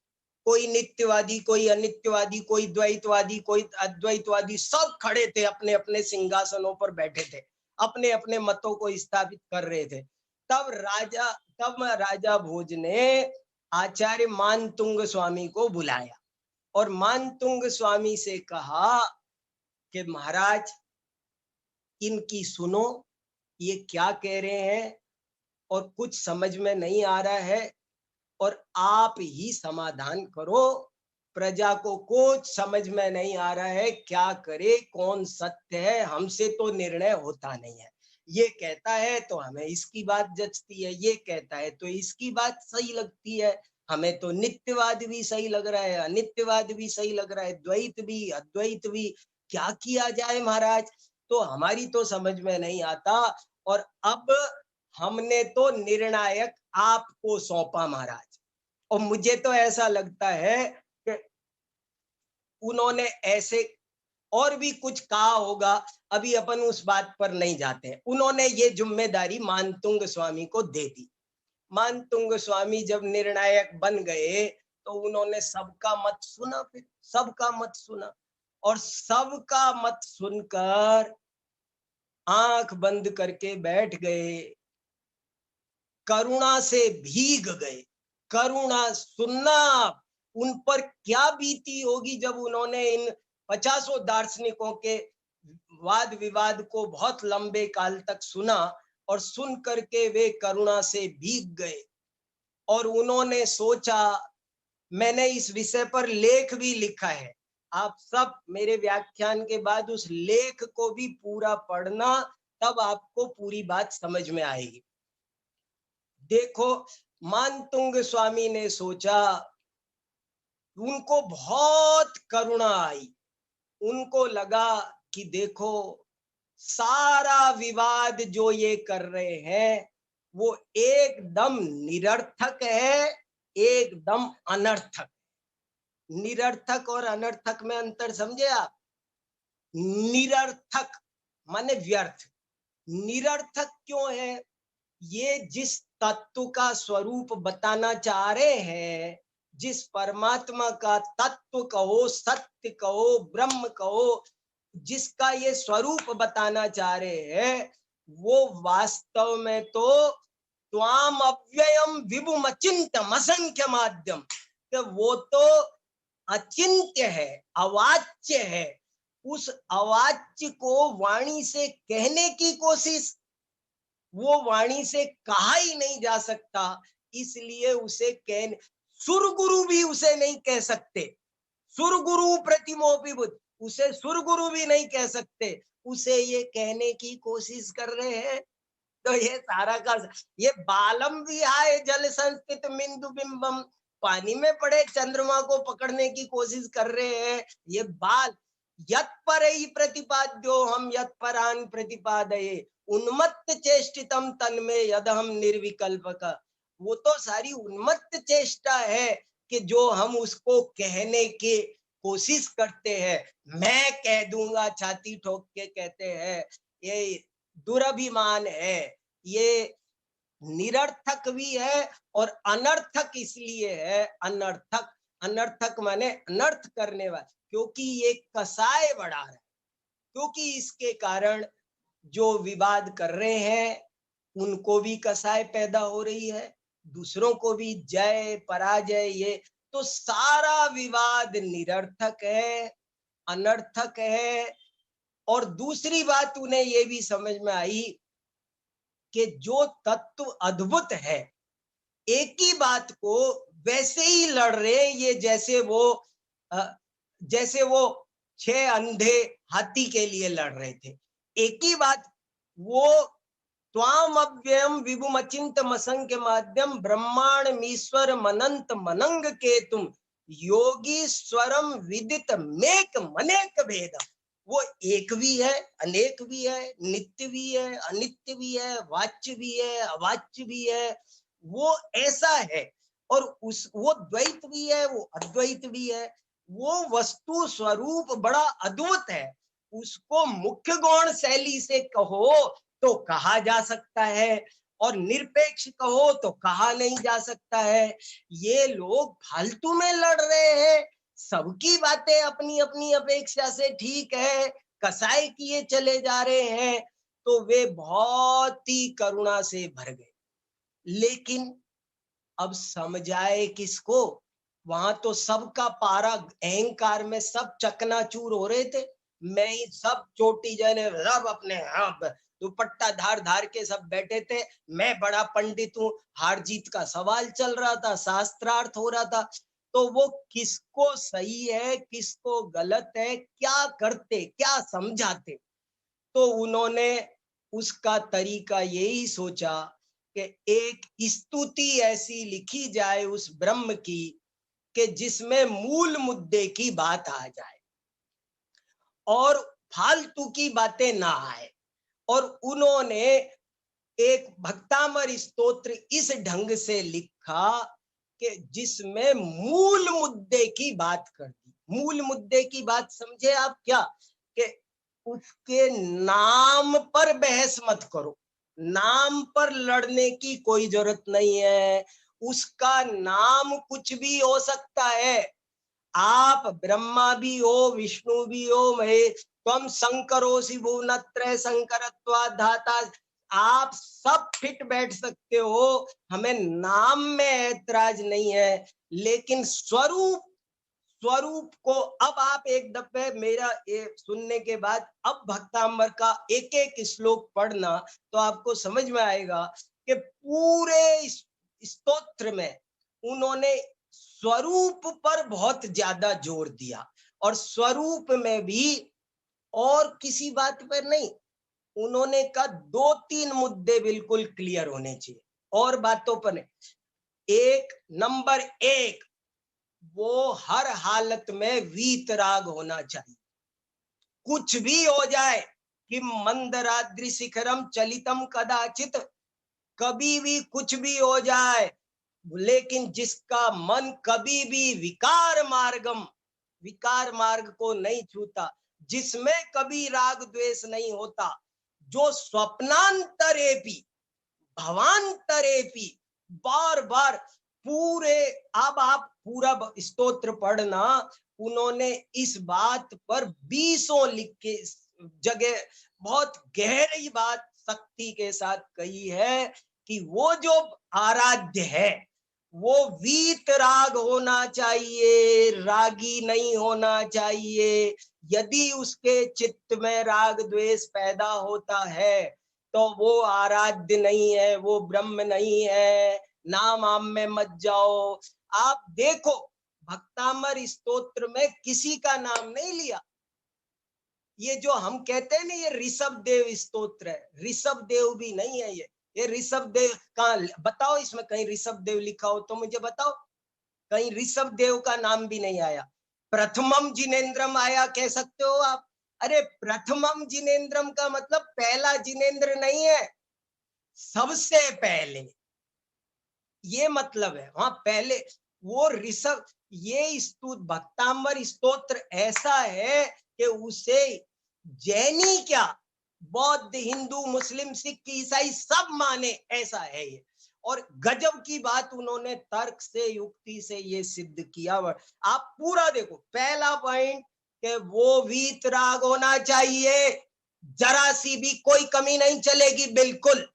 Speaker 2: कोई नित्यवादी, कोई अनित्यवादी, कोई द्वैतवादी, कोई अद्वैतवादी, सब खड़े थे, अपने अपने सिंहासनों पर बैठे थे, अपने अपने मतों को स्थापित कर रहे थे, तब राजा भोज ने आचार्य मानतुंग स्वामी को बुलाया और मानतुंग स्वामी से कहा कि महाराज, इनकी सुनो, ये क्या कह रहे हैं और कुछ समझ में नहीं आ रहा है और आप ही समाधान करो। प्रजा को कुछ समझ में नहीं आ रहा है, क्या करे, कौन सत्य है, हमसे तो निर्णय होता नहीं है। ये कहता है तो हमें इसकी बात जचती है, ये कहता है तो इसकी बात सही लगती है, हमें तो नित्यवाद भी सही लग रहा है, अनित्यवाद भी सही लग रहा है, द्वैत भी अद्वैत भी। क्या किया जाए महाराज, तो हमारी तो समझ में नहीं आता। और अब हमने तो निर्णायक आपको सौंपा महाराज, और मुझे तो ऐसा लगता है कि उन्होंने ऐसे और भी कुछ कहा होगा, अभी अपन उस बात पर नहीं जाते। उन्होंने ये जिम्मेदारी मानतुंग स्वामी को दे दी। मानतुंग स्वामी जब निर्णायक बन गए तो उन्होंने सबका मत सुना, फिर सबका मत सुना और सबका मत सुनकर आंख बंद करके बैठ गए, करुणा से भीग गए। करुणा सुनना, उन पर क्या बीती होगी जब उन्होंने इन 50 दार्शनिकों के वाद विवाद को बहुत लंबे काल तक सुना और सुन करके वे करुणा से भीग गए। और उन्होंने सोचा, मैंने इस विषय पर लेख भी लिखा है, आप सब मेरे व्याख्यान के बाद उस लेख को भी पूरा पढ़ना, तब आपको पूरी बात समझ में आएगी। देखो, मानतुंग स्वामी ने सोचा, उनको बहुत करुणा आई, उनको लगा कि देखो सारा विवाद जो ये कर रहे हैं वो एकदम निरर्थक है, एकदम अनर्थक। निरर्थक और अनर्थक में अंतर समझे आप? निरर्थक माने व्यर्थ। निरर्थक क्यों है? ये जिस तत्व का स्वरूप बताना चाह रहे हैं, जिस परमात्मा का तत्व कहो, सत्य कहो, ब्रह्म कहो, जिसका ये स्वरूप बताना चाह रहे हैं, वो वास्तव में तो त्वाम अव्ययम विभुम अचिंत्यम असंख्य माध्यम, कि वो तो अचिंत्य है, अवाच्य है। उस अवाच्य को वाणी से कहने की कोशिश, वो वाणी से कहा ही नहीं जा सकता, इसलिए उसे कहने, सुरगुरु भी उसे नहीं कह सकते। सुरगुरु प्रतिमोपि बुद्ध, उसे सुरगुरु भी नहीं कह सकते, उसे ये कहने की कोशिश कर रहे हैं। तो ये सारा का ये बालम विहाय जल संस्थित बिंदु बिंबम, पानी में पड़े चंद्रमा को पकड़ने की कोशिश कर रहे हैं ये बाल। यत् परैः प्रतिपाद्यो हम यत् परान प्रतिपादये उन्मत्त चेष्टितम तन्मे यदहम निर्विकल्पक। वो तो सारी उन्मत्त चेष्टा है कि जो हम उसको कहने की कोशिश करते हैं, मैं कह दूंगा छाती ठोक के कहते हैं, ये दुराभिमान है, ये निरर्थक भी है और अनर्थक इसलिए है। अनर्थक, अनर्थक माने अनर्थ करने वाला, क्योंकि ये कसाय बढ़ा रहा है, क्योंकि इसके कारण जो विवाद कर रहे हैं उनको भी कसाय पैदा हो रही है दूसरों को भी जय पराजय, ये तो सारा विवाद निरर्थक है, अनर्थक है। और दूसरी बात उन्हें ये भी समझ में आई कि जो तत्व अद्भुत है, एक ही बात को वैसे ही लड़ रहे ये जैसे वो 6 अंधे हाथी के लिए लड़ रहे थे। एक ही बात, वो त्वाम अव्ययम विभुम अचिंतम असंख्य माध्यम ब्रह्मांडमीश्वर मनंत मनंग के तुम योगी स्वरम विदित मेक मनेक भेद। वो एक भी है, अनेक भी है, नित्य भी है, अनित्य भी है, वाच्य भी है, अवाच्य भी है, वो ऐसा है। और वो द्वैत भी है, वो अद्वैत भी है। वो वस्तु स्वरूप बड़ा अद्भुत है। उसको मुख्य गौण शैली से कहो तो कहा जा सकता है, और निरपेक्ष कहो तो कहा नहीं जा सकता है। ये लोग फालतू में लड़ रहे हैं, सबकी बातें अपनी अपनी अपेक्षा से ठीक है, कसाई किए चले जा रहे हैं। तो वे बहुत ही करुणा से भर गए। लेकिन अब समझाए किसको? वहां तो सबका पारा अहंकार में सब चकनाचूर हो रहे थे। मैं ही सब चोटी जने सब अपने दुपट्टा धार धार के सब बैठे थे। मैं बड़ा पंडित हूँ, हार जीत का सवाल चल रहा था, शास्त्रार्थ हो रहा था। तो वो किसको सही है, किसको गलत है, क्या करते, क्या समझाते? तो उन्होंने उसका तरीका यही सोचा कि एक स्तुति ऐसी लिखी जाए उस ब्रह्म की कि जिसमें मूल मुद्दे की बात आ जाए और फालतू की बातें ना आए। और उन्होंने एक भक्तामर स्तोत्र इस ढंग से लिखा कि जिसमें मूल मुद्दे की बात कर दी। मूल मुद्दे की बात समझे आप क्या? कि उसके नाम पर बहस मत करो, नाम पर लड़ने की कोई जरूरत नहीं है। उसका नाम कुछ भी हो सकता है। आप ब्रह्मा भी हो, विष्णु भी हो, महेश त्वम शंकरोसि भुवनत्रय शंकरत्वात् धाता, आप सब फिट बैठ सकते हो, हमें नाम में ऐतराज नहीं है। लेकिन स्वरूप को अब आप एक दफे मेरा ये सुनने के बाद अब भक्तांबर का एक एक श्लोक पढ़ना तो आपको समझ में आएगा कि पूरे स्तोत्र में उन्होंने स्वरूप पर बहुत ज्यादा जोर दिया। और स्वरूप में भी और किसी बात पर नहीं, उन्होंने कहा 2-3 मुद्दे बिल्कुल क्लियर होने चाहिए, और बातों पर नहीं। एक नंबर 1, वो हर हालत में वीतराग होना चाहिए। कुछ भी हो जाए कि मंदराद्रि शिखरम चलितम कदाचित, कभी भी कुछ भी हो जाए, लेकिन जिसका मन कभी भी विकार मार्ग को नहीं छूता, जिसमें कभी राग द्वेष नहीं होता, जो स्वप्नांतरेपि भवांतरेपि बार बार पूरे, अब आप पूरा स्तोत्र पढ़ना, उन्होंने इस बात पर 20 लिख के जगह बहुत गहरी बात शक्ति के साथ कही है कि वो जो आराध्य है वो वीत राग होना चाहिए, रागी नहीं होना चाहिए। यदि उसके चित्त में राग द्वेष पैदा होता है तो वो आराध्य नहीं है, वो ब्रह्म नहीं है। नाम आम में मत जाओ। आप देखो भक्तामर स्तोत्र में किसी का नाम नहीं लिया। ये जो हम कहते हैं ना ये ऋषभ देव स्तोत्र है, ऋषभ देव भी नहीं है। ये ऋषभ देव का बताओ, इसमें कहीं ऋषभ देव लिखा हो तो मुझे बताओ। कहीं ऋषभ देव का नाम भी नहीं आया। प्रथमम जिनेन्द्रम आया, कह सकते हो आप। अरे प्रथमम जिनेन्द्रम का मतलब पहला जिनेन्द्र नहीं है, सबसे पहले, ये मतलब है। वहां पहले वो ऋषभ, ये भक्तांबर स्तोत्र ऐसा है कि उसे जैनी क्या, बौद्ध, हिंदू, मुस्लिम, सिख, ईसाई सब माने, ऐसा है ये। और गजब की बात, उन्होंने तर्क से, युक्ति से ये सिद्ध किया। आप पूरा देखो। पहला पॉइंट कि वो वीतराग होना चाहिए, जरा सी भी कोई कमी नहीं चलेगी, बिल्कुल।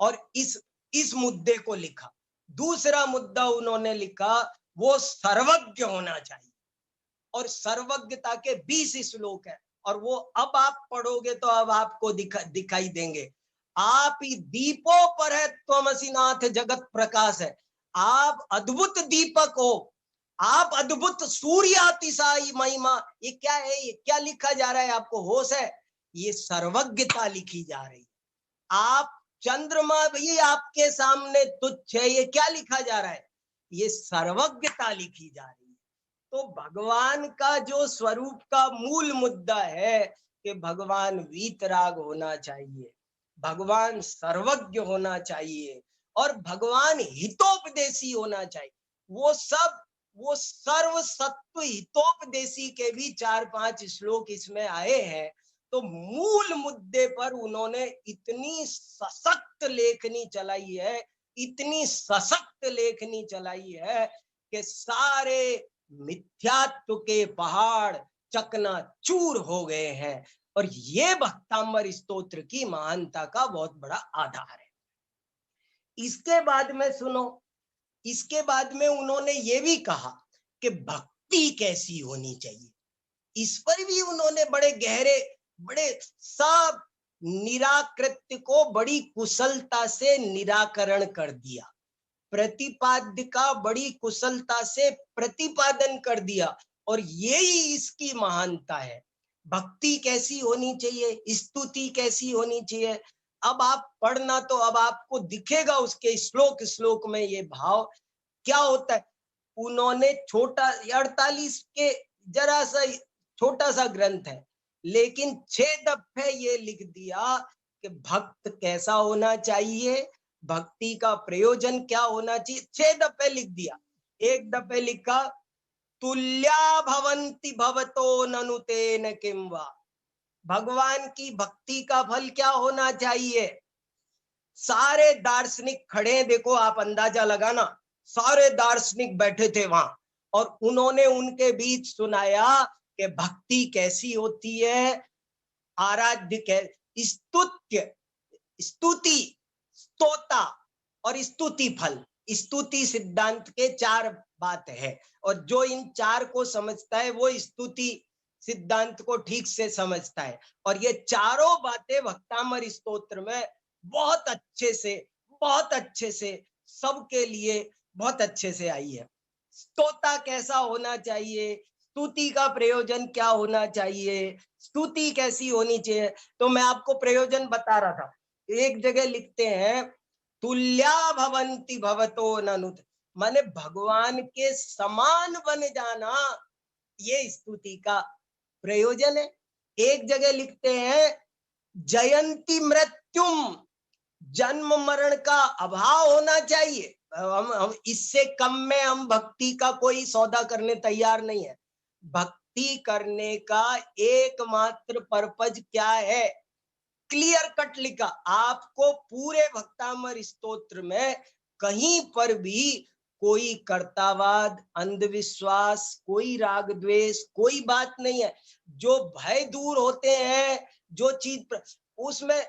Speaker 2: और इस इस मुद्दे को लिखा। दूसरा मुद्दा उन्होंने लिखा वो सर्वज्ञ होना चाहिए, और सर्वज्ञता के 20 श्लोक है, और वो अब आप पढ़ोगे तो अब आपको दिखाई देंगे। आप ही दीपों पर है त्वमसि नाथ जगत प्रकाश है, आप अद्भुत दीपक हो, आप अद्भुत सूर्यातिशायी महिमा। ये क्या है, ये क्या लिखा जा रहा है, आपको होश है? ये सर्वज्ञता लिखी जा रही है। आप चंद्रमा भी आपके सामने तुच्छ है, ये क्या लिखा जा रहा है? ये सर्वज्ञता लिखी जा रही है। तो भगवान का जो स्वरूप का मूल मुद्दा है कि भगवान वीतराग होना चाहिए, भगवान सर्वज्ञ होना चाहिए, और भगवान हितोपदेशी होना चाहिए। वो सर्व सत्व हितोपदेशी के भी 4-5 श्लोक इसमें आए हैं। तो मूल मुद्दे पर उन्होंने इतनी सशक्त लेखनी चलाई है, इतनी सशक्त लेखनी चलाई है कि सारे मिथ्यात्व के पहाड़ चकनाचूर हो गए हैं। और ये भक्तांबर स्तोत्र की महानता का बहुत बड़ा आधार है। इसके बाद में सुनो, इसके बाद में उन्होंने ये भी कहा कि भक्ति कैसी होनी चाहिए। इस पर भी उन्होंने बड़े गहरे, बड़े सब निराकृत्य को बड़ी कुशलता से निराकरण कर दिया, प्रतिपाद्य का बड़ी कुशलता से प्रतिपादन कर दिया। और यही इसकी महानता है। भक्ति कैसी होनी चाहिए, स्तुति कैसी होनी चाहिए, अब आप पढ़ना तो अब आपको दिखेगा उसके श्लोक श्लोक में ये भाव क्या होता है। उन्होंने छोटा 48 के जरा सा छोटा सा ग्रंथ है, लेकिन 6 दफे ये लिख दिया कि भक्त कैसा होना चाहिए, भक्ति का प्रयोजन क्या होना चाहिए। 6 दफे लिख दिया। एक दफे लिखा तुल्या भवन्ति भवतो ननु तेन किम वा, भगवान की भक्ति का फल क्या होना चाहिए। सारे दार्शनिक खड़े, देखो आप अंदाजा लगाना, सारे दार्शनिक बैठे थे वहां, और उन्होंने उनके बीच सुनाया कि भक्ति कैसी होती है, आराध्य के स्तुत्य, स्तुति, स्तोता और स्तुति फल। स्तुति सिद्धांत के 4 बात है, और जो इन 4 को समझता है वो स्तुति सिद्धांत को ठीक से समझता है। और ये चारों बातें भक्तामर स्तोत्र में बहुत अच्छे से सबके लिए बहुत अच्छे से आई है। स्तोता कैसा होना चाहिए, स्तुति का प्रयोजन क्या होना चाहिए, स्तुति कैसी होनी चाहिए। तो मैं आपको प्रयोजन बता रहा था। एक जगह लिखते हैं तुल्या भवन्ति भवतो ननु, माने भगवान के समान बन जाना, ये स्तुति का प्रयोजन है। एक जगह लिखते हैं जयंती मृत्युम, जन्म मरण का अभाव होना चाहिए। हम इससे कम में हम भक्ति का कोई सौदा करने तैयार नहीं है। भक्ति करने का एकमात्र पर्पज क्या है, क्लियर कट लिखा। आपको पूरे भक्तामर स्तोत्र में कहीं पर भी कोई कर्तावाद, अंधविश्वास, कोई राग द्वेष, कोई बात नहीं है। जो भय दूर होते हैं, जो चीज उसमें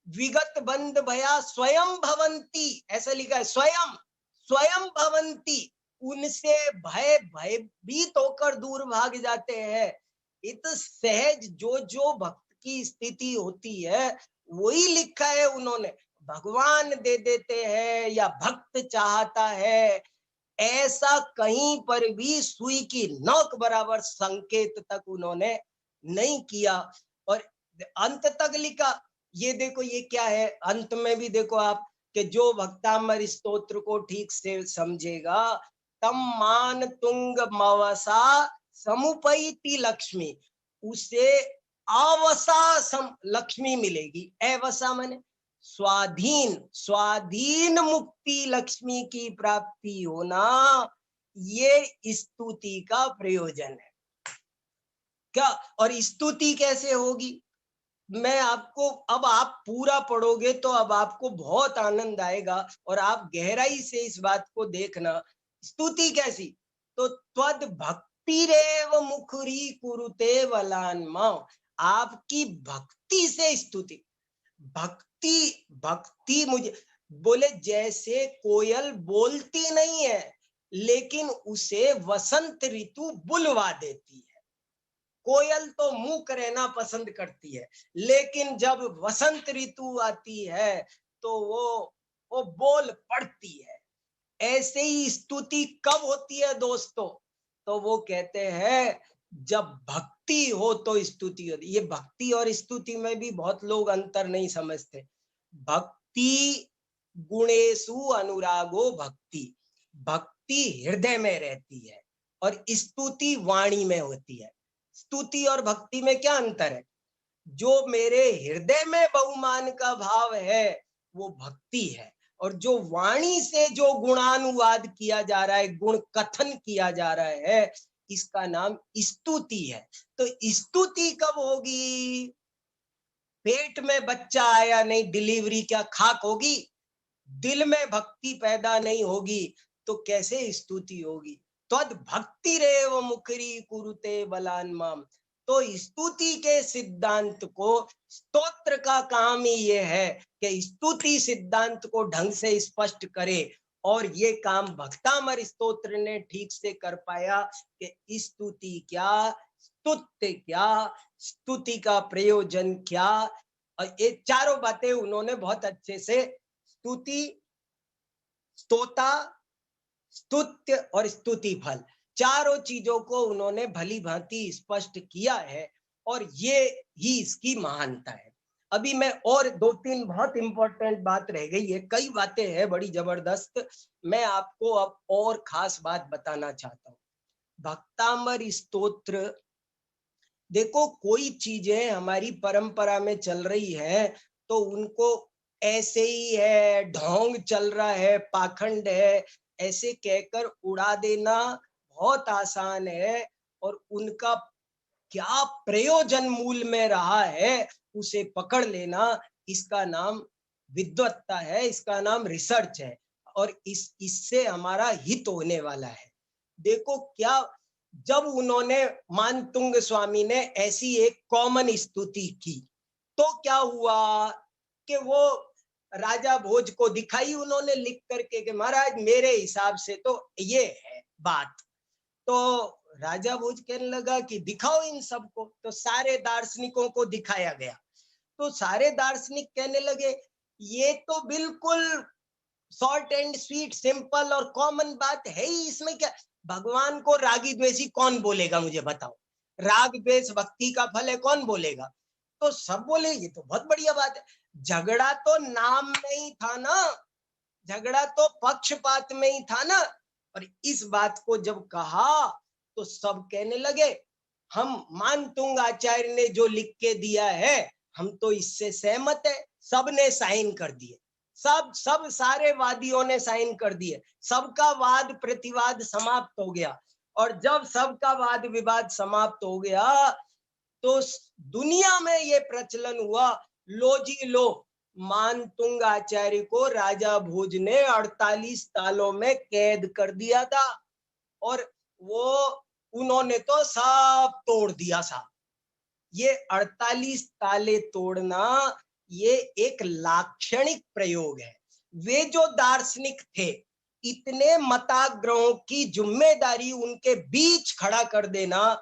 Speaker 2: विगत बंद भया स्वयं भवंती, ऐसा लिखा है, स्वयं भवंती, उनसे भयभीत होकर दूर भाग जाते हैं। इत सहज जो भक्त की स्थिति होती है वही लिखा है उन्होंने। भगवान दे देते हैं या भक्त चाहता है, ऐसा कहीं पर भी सुई की नोक बराबर संकेत तक उन्होंने नहीं किया। और अंत तक लिखा, ये देखो ये क्या है, अंत में भी देखो आप कि जो भक्तामर स्तोत्र को ठीक से समझेगा, तम मान तुंग मवसा समुपैति लक्ष्मी, उसे अवसा लक्ष्मी मिलेगी। अवसा माने स्वाधीन मुक्ति लक्ष्मी की प्राप्ति होना, ये स्तुति का प्रयोजन है क्या। और स्तुति कैसे होगी, मैं आपको, अब आप पूरा पढ़ोगे तो अब आपको बहुत आनंद आएगा और आप गहराई से इस बात को देखना। स्तुति कैसी, तो त्वद भक्ति रेव मुखरी कुरुते वलान्मा, आपकी भक्ति से स्तुति। भक्ति मुझे बोले जैसे कोयल बोलती नहीं है लेकिन उसे वसंत ऋतु बुलवा देती है। कोयल तो मूक रहना पसंद करती है, लेकिन जब वसंत ऋतु आती है तो वो बोल पड़ती है। ऐसे ही स्तुति कब होती है दोस्तों? तो वो कहते हैं जब भक्ति हो तो स्तुति होती। ये भक्ति और स्तुति में भी बहुत लोग अंतर नहीं समझते। भक्ति गुणेशु अनुरागो भक्ति, भक्ति हृदय में रहती है और स्तुति वाणी में होती है। स्तुति और भक्ति में क्या अंतर है? जो मेरे हृदय में बहुमान का भाव है वो भक्ति है, और जो वाणी से जो गुणानुवाद किया जा रहा है, गुण कथन किया जा रहा है, इसका नाम स्तुति है। तो स्तुति कब होगी? पेट में बच्चा आया नहीं, डिलीवरी क्या खाक होगी? दिल में भक्ति पैदा नहीं होगी तो कैसे स्तुति होगी? तद भक्ति रेव मुखरी कुरुते बलान माम। तो स्तुति के सिद्धांत को, स्तोत्र का काम ही ये है कि स्तुति सिद्धांत को ढंग से स्पष्ट करे, और ये काम भक्तामर स्तोत्र ने ठीक से कर पाया कि स्तुति क्या, स्तुत्य क्या, स्तुति का प्रयोजन क्या, और ये चारों बातें उन्होंने बहुत अच्छे से, स्तुति, स्तोता, स्तुत्य और स्तुति फल, चारों चीजों को उन्होंने भली भांति स्पष्ट किया है, और ये ही इसकी महानता है। अभी मैं और दो तीन बहुत इंपॉर्टेंट बात रह गई है, कई बातें हैं बड़ी जबरदस्त, मैं आपको अब और खास बात बताना चाहता हूँ। भक्तामर स्तोत्र, देखो कोई चीजें हमारी परंपरा में चल रही है तो उनको ऐसे ही है, ढोंग चल रहा है, पाखंड है, ऐसे कहकर उड़ा देना बहुत आसान है, और उनका क्या प्रयोजन मूल में रहा है उसे पकड़ लेना, इसका नाम विद्वत्ता है, इसका नाम रिसर्च है, और इससे हमारा हित होने वाला है। देखो क्या, जब उन्होंने मानतुंग स्वामी ने ऐसी एक कॉमन स्तुति की तो क्या हुआ कि वो राजा भोज को दिखाई उन्होंने लिख करके कि महाराज मेरे हिसाब से तो ये है बात। तो राजा भोज कहने लगा कि दिखाओ इन सबको, तो सारे दार्शनिकों को दिखाया गया। तो सारे दार्शनिक कहने लगे ये तो बिल्कुल शॉर्ट एंड स्वीट सिंपल और कॉमन बात है ही, इसमें क्या, भगवान को रागी द्वेषी कौन बोलेगा मुझे बताओ, राग द्वेष भक्ति का फल है, कौन बोलेगा? तो सब बोले ये तो बहुत बढ़िया बात है। झगड़ा तो नाम में ही था ना, झगड़ा तो पक्षपात में ही था ना। और इस बात को जब कहा तो सब कहने लगे हम मानतुंग आचार्य ने जो लिख के दिया है हम तो इससे सहमत है। सब ने साइन कर दिए, सब सारे वादियों ने साइन कर दिए, सबका वाद प्रतिवाद समाप्त हो गया। और जब सबका वाद विवाद समाप्त हो गया तो दुनिया में ये प्रचलन हुआ, लो जी लो, मानतुंग आचार्य को राजा भोज ने 48 तालों में कैद कर दिया था, और वो उन्होंने तो सब तोड़ दिया सा। ये 48 ताले तोड़ना ये एक लाक्षणिक प्रयोग है। वे जो दार्शनिक थे, इतने मताग्रहों की जिम्मेदारी उनके बीच खड़ा कर देना,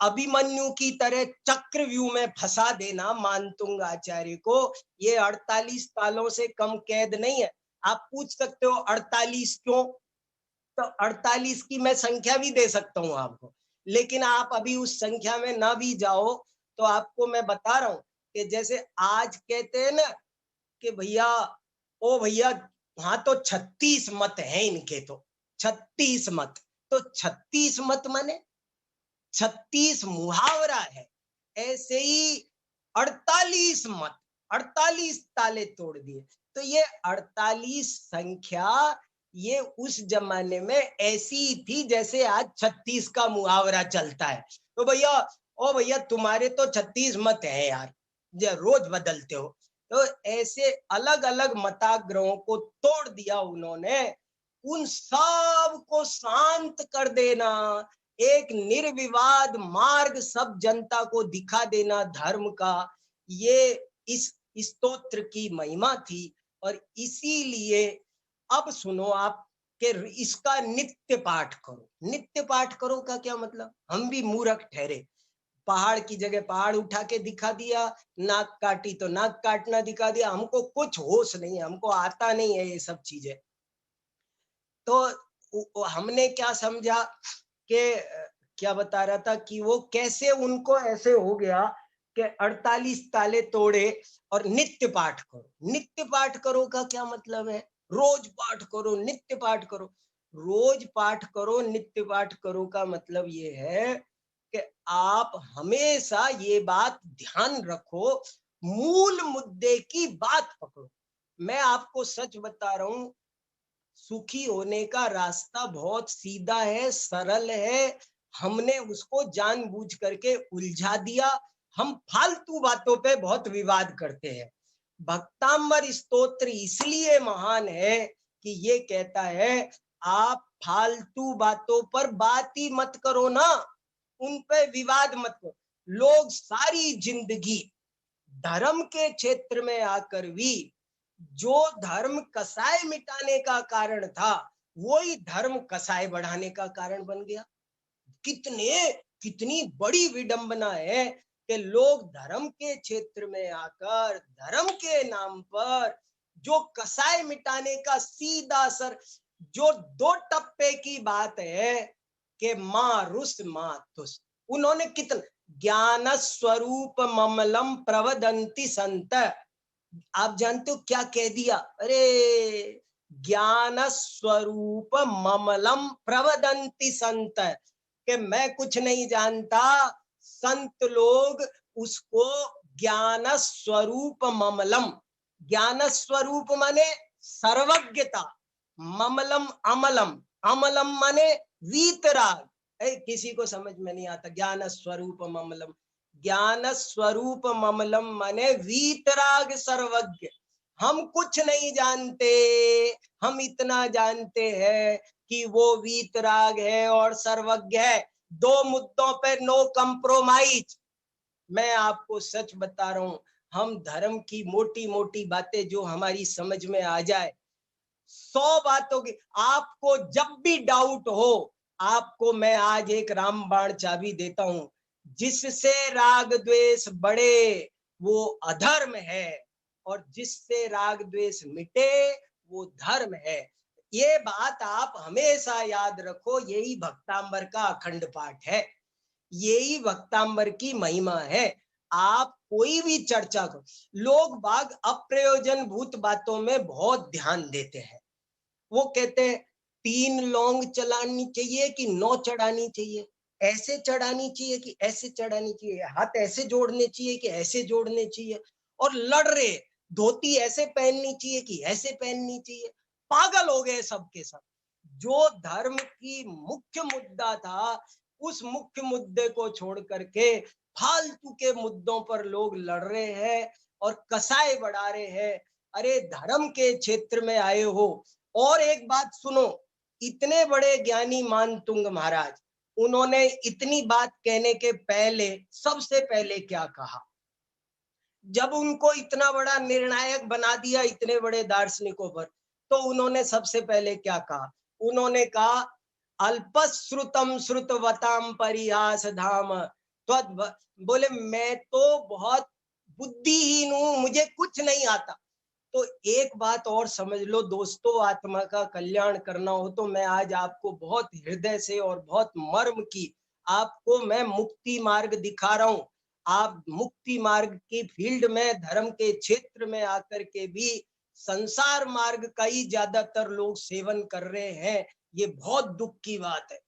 Speaker 2: अभिमन्यु की तरह चक्रव्यूह में फंसा देना मानतुंग आचार्य को, ये 48 तालों से कम कैद नहीं है। आप पूछ सकते हो 48 क्यों, तो 48 की मैं संख्या भी दे सकता हूं आपको, लेकिन आप अभी उस संख्या में ना भी जाओ तो आपको मैं बता रहा हूं कि जैसे आज कहते हैं ना कि भैया ओ भैया वहां तो 36 मत है इनके, तो 36 मत, तो 36 मत माने 36 मुहावरा है। ऐसे ही 48 मत, 48 ताले तोड़ दिए। तो ये 48 संख्या ये उस जमाने में ऐसी थी जैसे आज 36 का मुहावरा चलता है। तो भैया ओ भैया तुम्हारे तो 36 मत है यार, रोज बदलते हो। तो ऐसे अलग अलग मताग्रहों को तोड़ दिया उन्होंने, उन सब को शांत कर देना, एक निर्विवाद मार्ग सब जनता को दिखा देना धर्म का, ये इस स्तोत्र की महिमा थी। और इसीलिए अब सुनो आप कि इसका नित्य पाठ करो। नित्य पाठ करो का क्या मतलब? हम भी मूर्ख ठहरे। पहाड़ की जगह पहाड़ उठा के दिखा दिया, नाक काटी तो नाक काटना दिखा दिया। हमको कुछ होश नहीं है, हमको आता नहीं है ये सब चीजें। तो हमने क्या समझा कि क्या बता रहा था कि वो कैसे उनको ऐसे हो गया कि 48 ताले तोड़े और नित्य पाठ करो। नित्य पाठ करो का क्या मतलब है? रोज पाठ करो, नित्य पाठ करो। रोज पाठ करो, नित्य पाठ करो का मतलब ये है कि आप हमेशा ये बात ध्यान रखो, मूल मुद्दे की बात पकड़ो। मैं आपको सच बता रहा हूं, सुखी होने का रास्ता बहुत सीधा है, सरल है। हमने उसको जानबूझ करके उलझा दिया। हम फालतू बातों पे बहुत विवाद करते हैं। भक्तांबर स्तोत्र इसलिए महान है कि ये कहता है आप फालतू बातों पर बात ही मत करो ना, उन पे विवाद मत करो। लोग सारी जिंदगी धर्म के क्षेत्र में आकर भी जो धर्म कसाय मिटाने का कारण था, वही धर्म कसाय बढ़ाने का कारण बन गया। कितनी बड़ी विडंबना है कि लोग धर्म के क्षेत्र में आकर धर्म के नाम पर जो कसाय मिटाने का सीधा असर, जो 2 टप्पे की बात है कि मां रुस मां तुस, उन्होंने कितना ज्ञान स्वरूप ममलम प्रवदंती संत। आप जानते हो क्या कह दिया? अरे ज्ञान स्वरूप ममलम प्रवदंती संत, कि मैं कुछ नहीं जानता, संत लोग उसको ज्ञान स्वरूप ममलम, ज्ञान स्वरूप माने सर्वज्ञता, ममलम अमलम, अमलम माने वीतराग। किसी को समझ में नहीं आता ज्ञान स्वरूप ममलम। ज्ञान स्वरूप ममलम माने वीतराग सर्वज्ञ। हम कुछ नहीं जानते, हम इतना जानते हैं कि वो वीतराग है और सर्वज्ञ है। 2 मुद्दों पे नो कंप्रोमाइज। मैं आपको सच बता रहा हूं, हम धर्म की मोटी मोटी बातें जो हमारी समझ में आ जाए, 100 बातों की, आपको जब भी डाउट हो, आपको मैं आज एक रामबाण चाबी देता हूं, जिससे राग द्वेष बढ़े वो अधर्म है, और जिससे राग द्वेष मिटे वो धर्म है। ये बात आप हमेशा याद रखो। यही भक्तांबर का अखंड पाठ है, यही भक्तांबर की महिमा है। आप कोई भी चर्चा करो, लोग बाग अप्रयोजन भूत बातों में बहुत ध्यान देते हैं। वो कहते हैं 3 लौंग चलानी चाहिए कि 9 चढ़ानी चाहिए, ऐसे चढ़ानी चाहिए कि ऐसे चढ़ानी चाहिए, हाथ ऐसे जोड़ने चाहिए कि ऐसे जोड़ने चाहिए, और लड़ रहे धोती ऐसे पहननी चाहिए कि ऐसे पहननी चाहिए। पागल हो गए सब के सब। जो धर्म की मुख्य मुद्दा था, उस मुख्य मुद्दे को छोड़ करके फालतू के मुद्दों पर लोग लड़ रहे हैं और कसाई बढ़ा रहे हैं। अरे धर्म के क्षेत्र में आए हो। और एक बात सुनो, इतने बड़े ज्ञानी मानतुंग महाराज, उन्होंने इतनी बात कहने के पहले सबसे पहले क्या कहा? जब उनको इतना बड़ा निर्णायक बना दिया इतने बड़े दार्शनिकों पर, तो उन्होंने सबसे पहले क्या कहा? उन्होंने कहा अल्पश्रुतम श्रुतवताम परिहास धाम। तो बोले मैं तो बहुत बुद्धिहीन हूं, मुझे कुछ नहीं आता। तो एक बात और समझ लो दोस्तों, आत्मा का कल्याण करना हो तो मैं आज आपको बहुत हृदय से और बहुत मर्म की आपको मैं मुक्ति मार्ग दिखा रहा हूं। आप मुक्ति मार्ग की फील्ड में धर्म के क्षेत्र में आकर के भी संसार मार्ग का ही ज्यादातर लोग सेवन कर रहे हैं। ये बहुत दुख की बात है।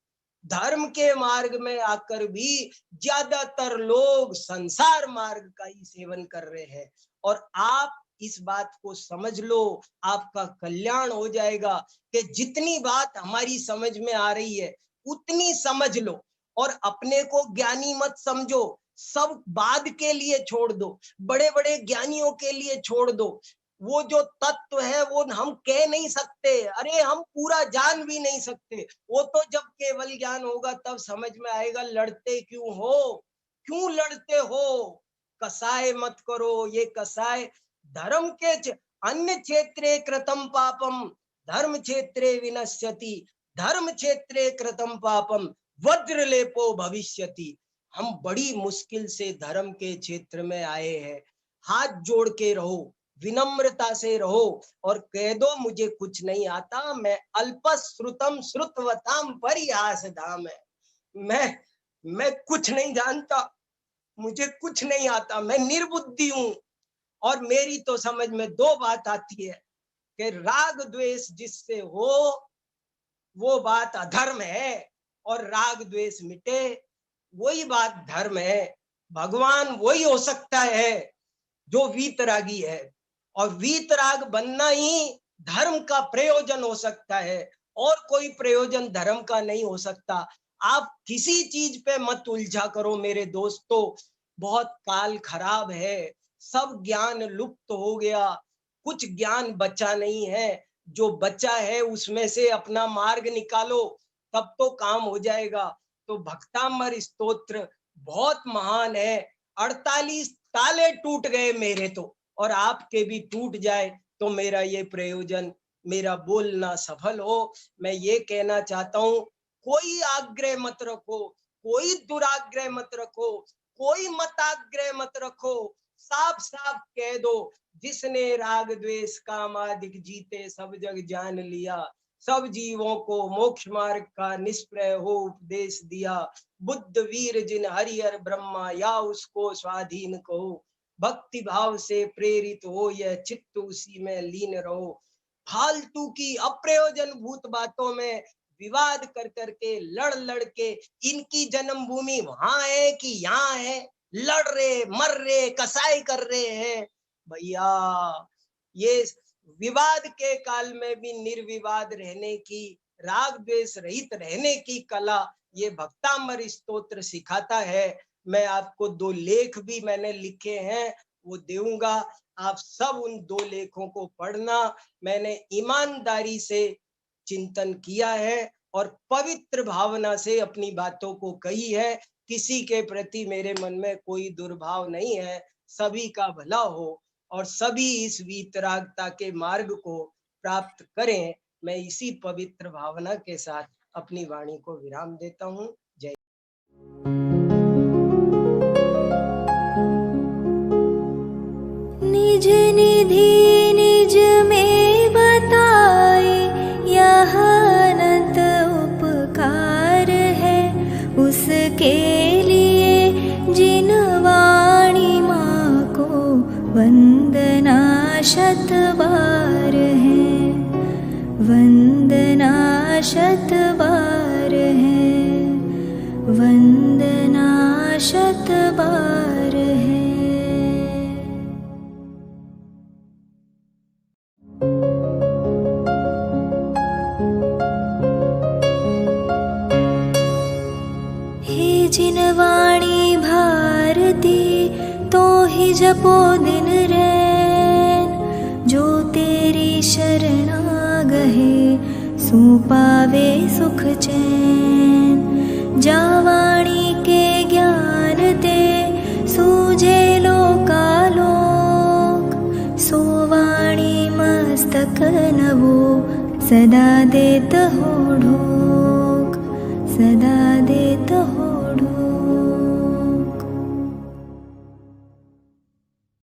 Speaker 2: धर्म के मार्ग में आकर भी ज्यादातर लोग संसार मार्ग का ही सेवन कर रहे हैं। और आप इस बात को समझ लो, आपका कल्याण हो जाएगा कि जितनी बात हमारी समझ में आ रही है उतनी समझ लो, और अपने को ज्ञानी मत समझो। सब बाद के लिए छोड़ दो, बड़े बड़े ज्ञानियों के लिए छोड़ दो। वो जो तत्व है वो हम कह नहीं सकते, अरे हम पूरा जान भी नहीं सकते। वो तो जब केवल ज्ञान होगा तब समझ में आएगा। लड़ते क्यों हो, क्यों लड़ते हो? कसाय मत करो। ये कसाय धर्म के अन्य क्षेत्रे कृतं पापम धर्म क्षेत्रे विनश्यति, धर्म क्षेत्रे कृतं पापम वज्रलेपो भविष्यति। हम बड़ी मुश्किल से धर्म के क्षेत्र में आए हैं। हाथ जोड़ के रहो, विनम्रता से रहो और कह दो मुझे कुछ नहीं आता, मैं अल्पश्रुतम श्रुतवताम परिहासधाम है, मैं कुछ नहीं जानता, मुझे कुछ नहीं आता, मैं निर्बुद्धि हूं। और मेरी तो समझ में दो बात आती है कि राग द्वेष जिससे हो वो बात अधर्म है, और राग द्वेष मिटे वही बात धर्म है। भगवान वही हो सकता है जो वीतरागी है, और वीतराग बनना ही धर्म का प्रयोजन हो सकता है, और कोई प्रयोजन धर्म का नहीं हो सकता। आप किसी चीज पे मत उलझा करो मेरे दोस्तों, बहुत काल खराब है, सब ज्ञान लुप्त हो गया, कुछ ज्ञान बचा नहीं है। जो बचा है उसमें से अपना मार्ग निकालो, तब तो काम हो जाएगा। तो भक्तामर स्तोत्र बहुत महान है। 48 ताले टूट गए मेरे तो, और आपके भी टूट जाए तो मेरा ये प्रयोजन, मेरा बोलना सफल हो। मैं ये कहना चाहता हूँ, कोई आग्रह मत रखो, कोई दुराग्रह मत रखो, कोई मताग्रह मत रखो, साफ साफ कह दो, जिसने राग द्वेष काम आदिक जीते सब जग जान लिया, सब जीवों को मोक्ष मार्ग का निष्प्रय हो उपदेश दिया, बुद्ध वीर जिन हरिहर ब्रह्मा या उसको स्वाधीन कहो, भक्ति भाव से प्रेरित हो यह चित्त उसी में लीन रहो। फालतू की अप्रयोजन भूत बातों में विवाद कर करके लड़ के, इनकी जन्मभूमि वहां है कि यहाँ है, लड़ रहे मर रहे कसाई कर रहे हैं। भैया ये विवाद के काल में भी निर्विवाद रहने की, राग द्वेष रहित रहने की कला ये भक्तामर स्तोत्र सिखाता है। मैं आपको 2 लेख भी मैंने लिखे हैं, वो दूंगा, आप सब उन 2 लेखों को पढ़ना। मैंने ईमानदारी से चिंतन किया है और पवित्र भावना से अपनी बातों को कही है। किसी के प्रति मेरे मन में कोई दुर्भाव नहीं है, सभी का भला हो और सभी इस वीतरागता के मार्ग को प्राप्त करें। मैं इसी पवित्र भावना के साथ अपनी वाणी को विराम देता हूँ। जय।
Speaker 1: निज निधि निज में बताए, यह अनंत उपकार है उसके लिए जिन वाणी माँ को वंदना शत बार है, वंदना शत बार है, वंदना शत बार है। हे जिन वाणी भारती तो ही जपो दिन रैन, जो तेरी शरणा गहे सो पावे सुख चैन। जा वाणी के ज्ञान ते सूझे लोकालोक, सो वाणी मस्तक नवो सदा देत हो ढोक, सदा देत हो